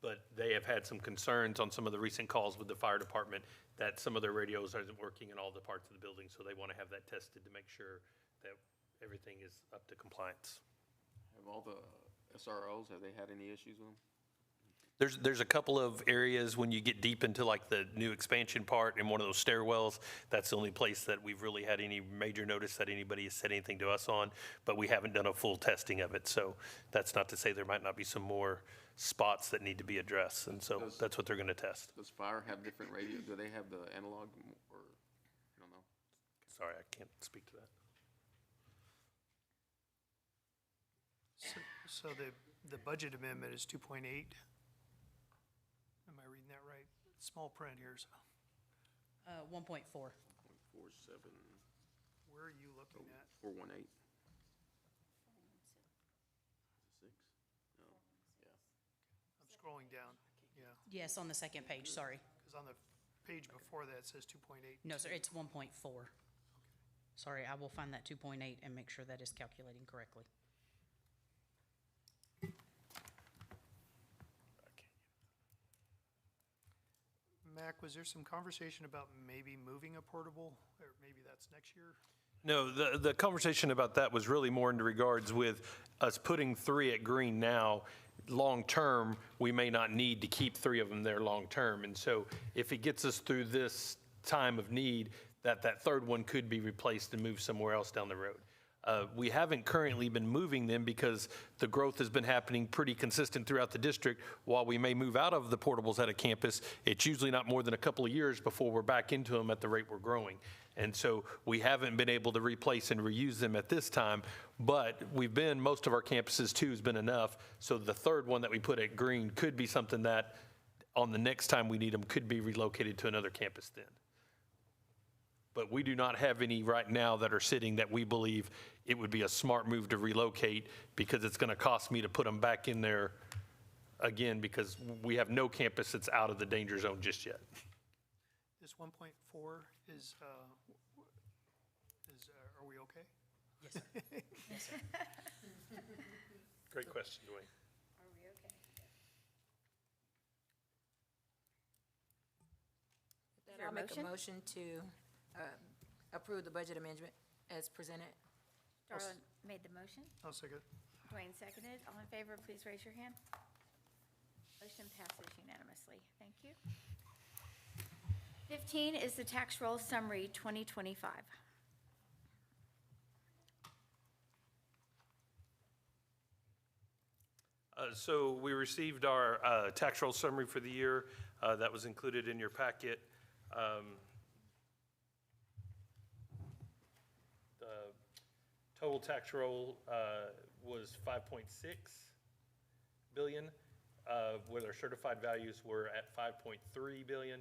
But they have had some concerns on some of the recent calls with the fire department that some of their radios aren't working in all the parts of the building, so they want to have that tested to make sure that everything is up to compliance. Have all the SROs, have they had any issues with them? There's a couple of areas when you get deep into like the new expansion part in one of those stairwells, that's the only place that we've really had any major notice that anybody has said anything to us on, but we haven't done a full testing of it. So that's not to say there might not be some more spots that need to be addressed. And so that's what they're going to test. Does fire have different radio? Do they have the analog or, I don't know? sorry, I can't speak to that. So the budget amendment is 2.8? Am I reading that right? Small print here, so 1.4. 4.7, where are you looking at? 418. 6? No, yeah. I'm scrolling down, yeah. Yes, on the second page, sorry. Because on the page before that, it says 2.8. No, sir, it's 1.4. Sorry, I will find that 2.8 and make sure that is calculating correctly. Mac, was there some conversation about maybe moving a portable, or maybe that's next year? No, the conversation about that was really more in regards with us putting 3 at Green now. Long-term, we may not need to keep 3 of them there long-term. And so if it gets us through this time of need, that third one could be replaced and moved somewhere else down the road. We haven't currently been moving them because the growth has been happening pretty consistent throughout the district. While we may move out of the portables at a campus, it's usually not more than a couple of years before we're back into them at the rate we're growing. And so we haven't been able to replace and reuse them at this time, but most of our campuses 2 has been enough. So the third one that we put at Green could be something that on the next time we need them could be relocated to another campus then. But we do not have any right now that are sitting that we believe it would be a smart move to relocate, because it's going to cost me to put them back in there again, because we have no campus that's out of the danger zone just yet. This 1.4 is, are we okay? Yes, sir. Yes, sir. Great question, Dwayne. Are we okay? Then I'll make a motion to approve the budget amendment as presented. Darla made the motion. I'll second. Dwayne seconded. All in favor, please raise your hand. Motion passes unanimously. Thank you. 15 is the tax roll summary 2025. So we received our tax roll summary for the year. That was included in your packet. The total tax roll was 5.6 billion, where our certified values were at 5.3 billion.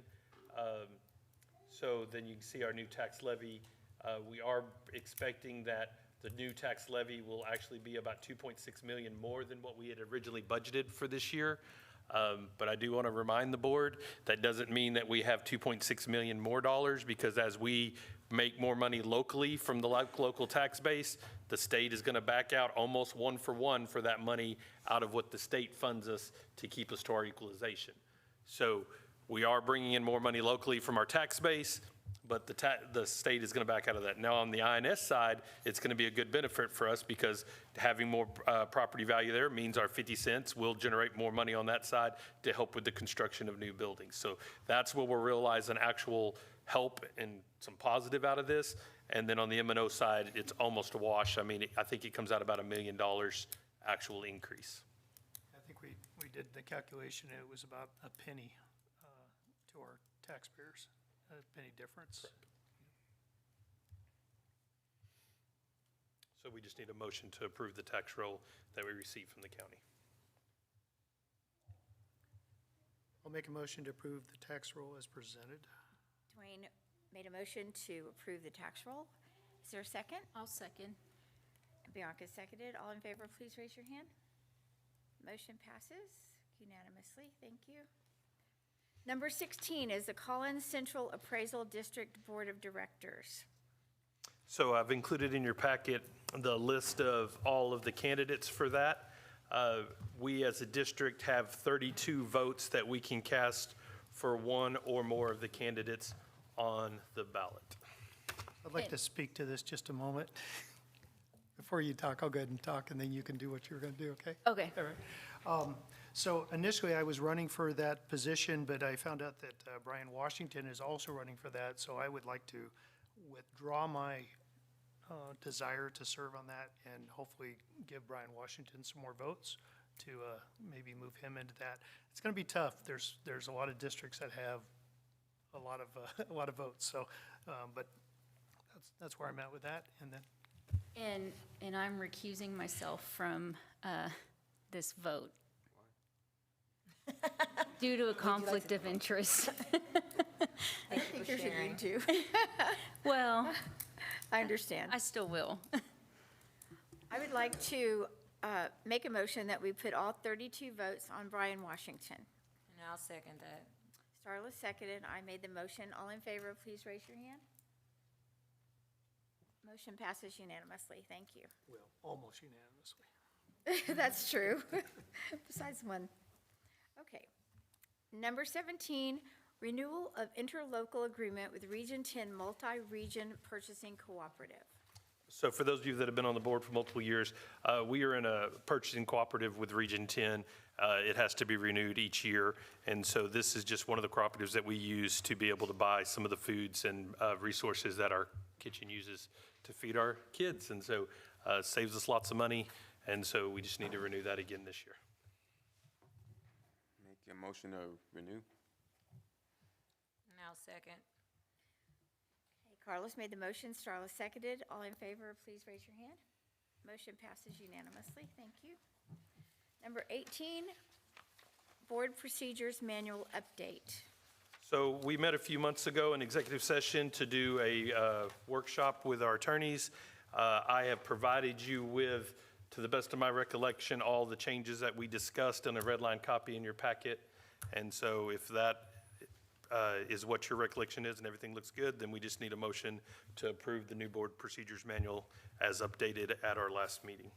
So then you can see our new tax levy. We are expecting that the new tax levy will actually be about 2.6 million more than what we had originally budgeted for this year. But I do want to remind the board, that doesn't mean that we have 2.6 million more dollars, because as we make more money locally from the local tax base, the state is going to back out almost 1-for-1 for that money out of what the state funds us to keep us to our equalization. So we are bringing in more money locally from our tax base, but the state is going to back out of that. Now, on the INS side, it's going to be a good benefit for us, because having more property value there means our 50 cents will generate more money on that side to help with the construction of new buildings. So that's where we're realizing actual help and some positive out of this. And then on the M&O side, it's almost a wash. I mean, I think it comes out about $1 million actual increase. I think we did the calculation, and it was about a penny to our taxpayers. A penny difference. Correct. So we just need a motion to approve the tax roll that we received from the county. I'll make a motion to approve the tax roll as presented. Dwayne made a motion to approve the tax roll. Is there a second? I'll second. Bianca seconded. All in favor, please raise your hand. Motion passes unanimously. Thank you. Number 16 is the Collins Central Appraisal District Board of Directors. So I've included in your packet the list of all of the candidates for that. We as a district have 32 votes that we can cast for one or more of the candidates on the ballot. I'd like to speak to this just a moment. Before you talk, I'll go ahead and talk, and then you can do what you're going to do, okay? Okay. All right. So initially, I was running for that position, but I found out that Brian Washington is also running for that, so I would like to withdraw my desire to serve on that and hopefully give Brian Washington some more votes to maybe move him into that. It's going to be tough. There's a lot of districts that have a lot of votes, so but that's where I'm at with that, and then, And I'm recusing myself from this vote. Due to a conflict of interest. I think there's a need to. Well, I understand. I still will. I would like to make a motion that we put all 32 votes on Brian Washington. And I'll second that. Starla seconded. I made the motion. All in favor, please raise your hand. Motion passes unanimously. Thank you. well, almost unanimously. That's true. Besides one. Okay. Number 17, renewal of interlocal agreement with Region 10 Multi-Region Purchasing Cooperative. So for those of you that have been on the board for multiple years, we are in a purchasing cooperative with Region 10. It has to be renewed each year. And so this is just one of the cooperatives that we use to be able to buy some of the foods and resources that our kitchen uses to feed our kids. And so it saves us lots of money. And so we just need to renew that again this year. Make a motion to renew. And I'll second. Okay, Carlos made the motion, Starla seconded. All in favor, please raise your hand. Motion passes unanimously. Thank you. Number 18, Board Procedures Manual Update. So we met a few months ago in executive session to do a workshop with our attorneys. I have provided you with, to the best of my recollection, all the changes that we discussed in a red line copy in your packet. And so if that is what your recollection is and everything looks good, then we just need a motion to approve the new board procedures manual as updated at our last meeting.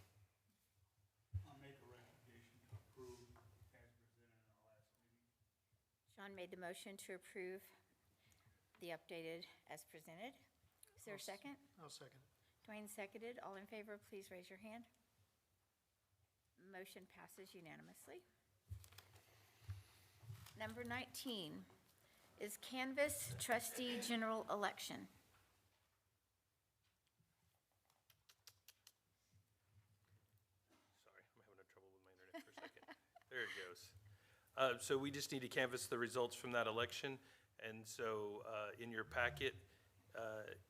I'll make a recommendation to approve as presented in our last meeting. Sean made the motion to approve the updated as presented. Is there a second? I'll second it. Dwayne seconded. All in favor, please raise your hand. Motion passes unanimously. Number 19 is Canvas Trustee General Election. Sorry, I'm having trouble with my internet for a second. There it goes. So we just need to canvass the results from that election. And so in your packet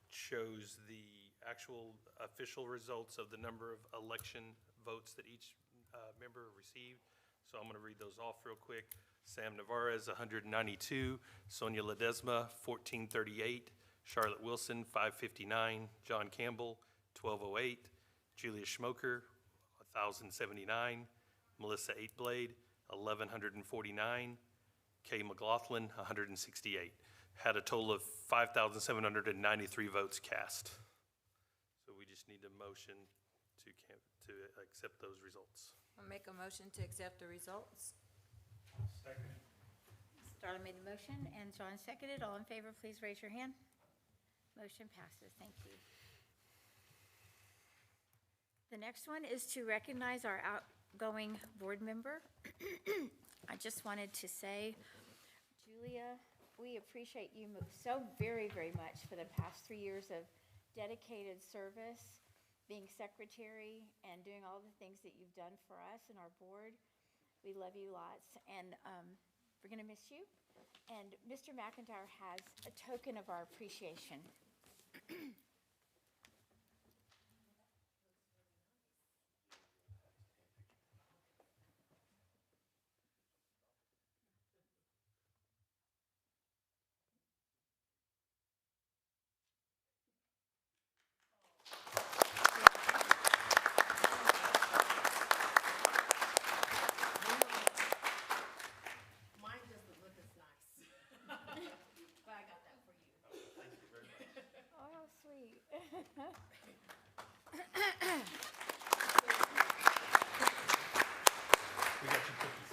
shows the actual official results of the number of election votes that each member received. So I'm going to read those off real quick. Sam Navarez, 192. Sonia Ledesma, 1438. Charlotte Wilson, 559. John Campbell, 1208. Julia Schmoker, 1079. Melissa Eightblade, 1149. Kay McLaughlin, 168. Had a total of 5,793 votes cast. So we just need a motion to accept those results. I'll make a motion to accept the results. Second. Starla made the motion and John seconded. All in favor, please raise your hand. Motion passes. Thank you. The next one is to recognize our outgoing board member. I just wanted to say, Julia, we appreciate you so very, very much for the past 3 years of dedicated service, being secretary, and doing all the things that you've done for us and our board. We love you lots, and we're going to miss you. And Mr. McIntyre has a token of our appreciation.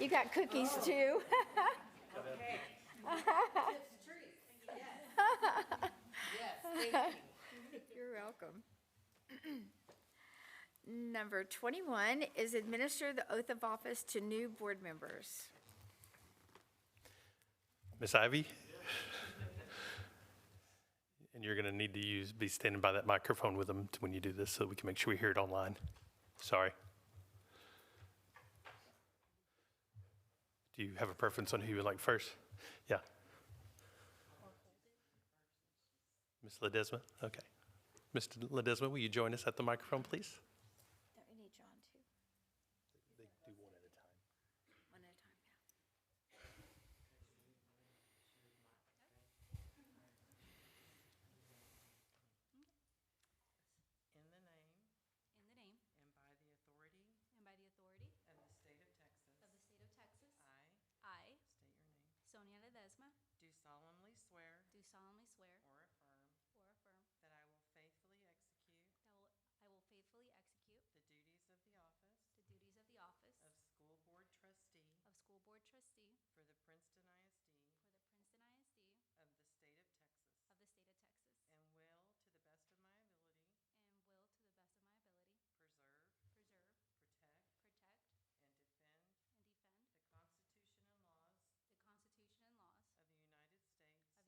You got cookies too. Okay. You're welcome. Number 21 is administer the oath of office to new board members. Miss Ivy? And you're going to need to be standing by that microphone with them when you do this so we can make sure we hear it online. Sorry. Do you have a preference on who you would like first? Yeah. Ms. Ledesma? Okay. Mr. Ledesma, will you join us at the microphone, please? Don't we need John too? They do one at a time. One at a time, yeah. In the name In the name and by the authority and by the authority of the state of Texas, of the state of Texas, I,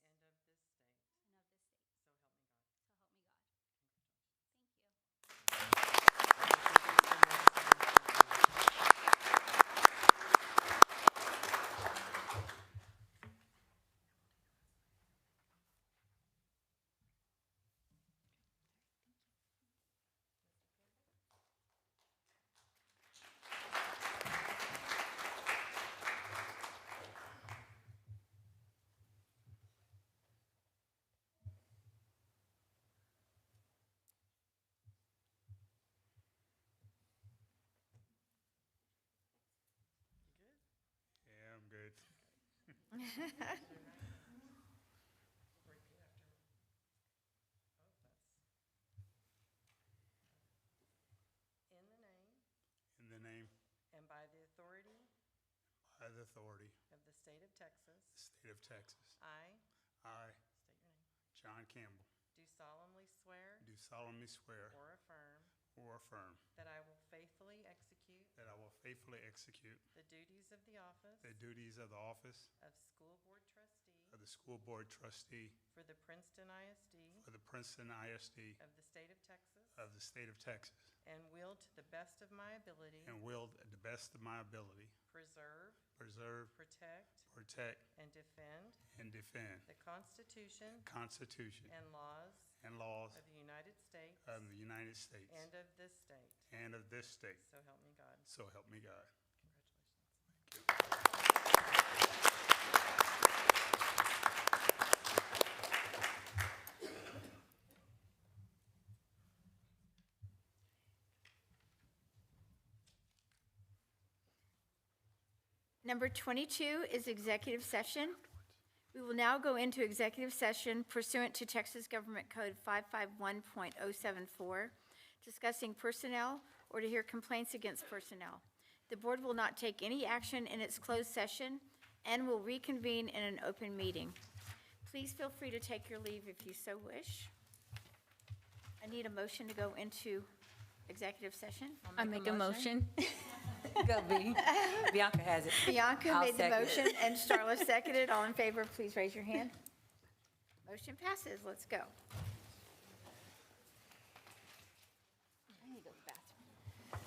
I, state your name, Sonia Ledesma, do solemnly swear do solemnly swear or affirm or affirm that I will faithfully execute I will faithfully execute the duties of the office the duties of the office of school board trustee of school board trustee for the Princeton ISD for the Princeton ISD of the state of Texas, of the state of Texas, and will, to the best of my ability, and will, to the best of my ability, preserve, preserve, protect, protect, and defend and defend the Constitution and laws the Constitution and laws of the United States of the United States and of this state. and of this state. So help me God. So help me God. Congratulations. Thank you. You good? Yeah, I'm good. Repeat after me. Oh, that's. In the name In the name, and by the authority by the authority of the state of Texas, of the state of Texas, I, I, state your name, John Campbell, do solemnly swear do solemnly swear or affirm or affirm that I will faithfully execute that I will faithfully execute the duties of the office the duties of the office of school board trustee of the school board trustee for the Princeton ISD for the Princeton ISD of the state of Texas, of the state of Texas, and will, to the best of my ability, and will, to the best of my ability, preserve, preserve, protect, protect, and defend and defend the Constitution the Constitution and laws and laws of the United States of the United States and of this state. and of this state. So help me God. So help me God. Congratulations. Number 22 is executive session. We will now go into executive session pursuant to Texas Government Code 551.074, discussing personnel or to hear complaints against personnel. The board will not take any action in its closed session and will reconvene in an open meeting. Please feel free to take your leave if you so wish. I need a motion to go into executive session. I make a motion. Go, B. Bianca has it. Bianca I'll made the second it. motion and Starla seconded. All in favor, please raise your hand. Motion passes. Let's go. I need to go to the bathroom.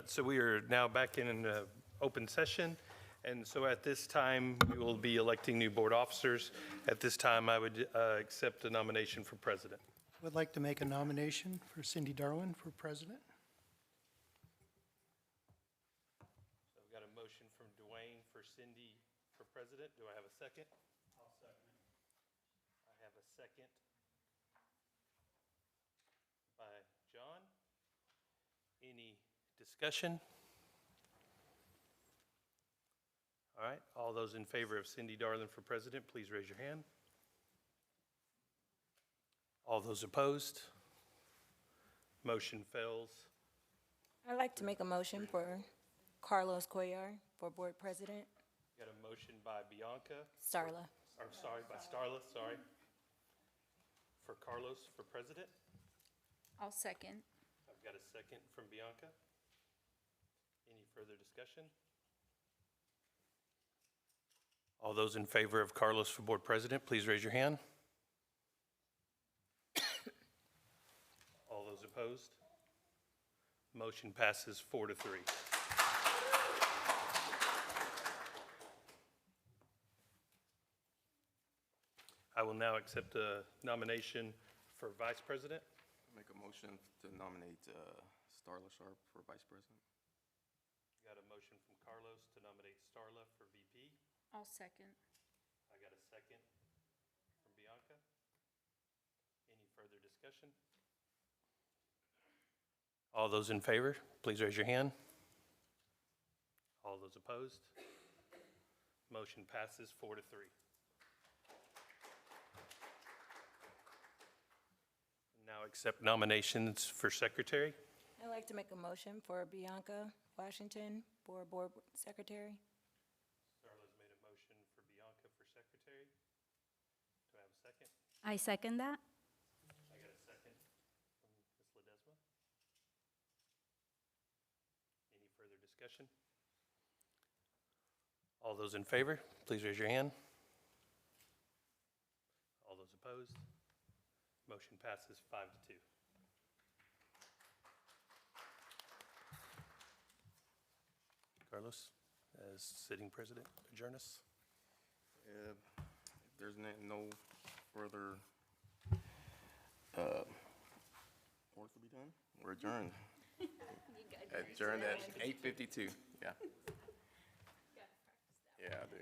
So we are now back in open session, and so at this time, we will be electing new board officers. At this time, I would accept a nomination for president. Would like to make a nomination for Cindy Darwin for president. So I've got a motion from Dwayne for Cindy for president. Do I have a second? I'll second it. I have a second by John. Any discussion? All right, all those in favor of Cindy Darling for president, please raise your hand. All those opposed? Motion fails. I'd like to make a motion for Carlos Cuellar for board president. Got a motion by Bianca. Starla. I'm sorry, by Starla, sorry. For Carlos for president. I'll second. I've got a second from Bianca. Any further discussion? All those in favor of Carlos for board president, please raise your hand. All those opposed? Motion passes 4-3. I will now accept a nomination for vice president. Make a motion to nominate Starla Sharp for vice president. Got a motion from Carlos to nominate Starla for VP. I'll second. I got a second from Bianca. Any further discussion? All those in favor, please raise your hand. All those opposed? Motion passes 4-3. Now accept nominations for secretary. I'd like to make a motion for Bianca Washington for board secretary. Starla's made a motion for Bianca for secretary. Do I have a second? I second that. I got a second from Ms. Ledesma. Any further discussion? All those in favor, please raise your hand. All those opposed? Motion passes 5-2. Carlos, as sitting president, adjourn us. If there's no further work to be done, we're adjourned. Adjourned at 8:52, yeah. Yeah, I do.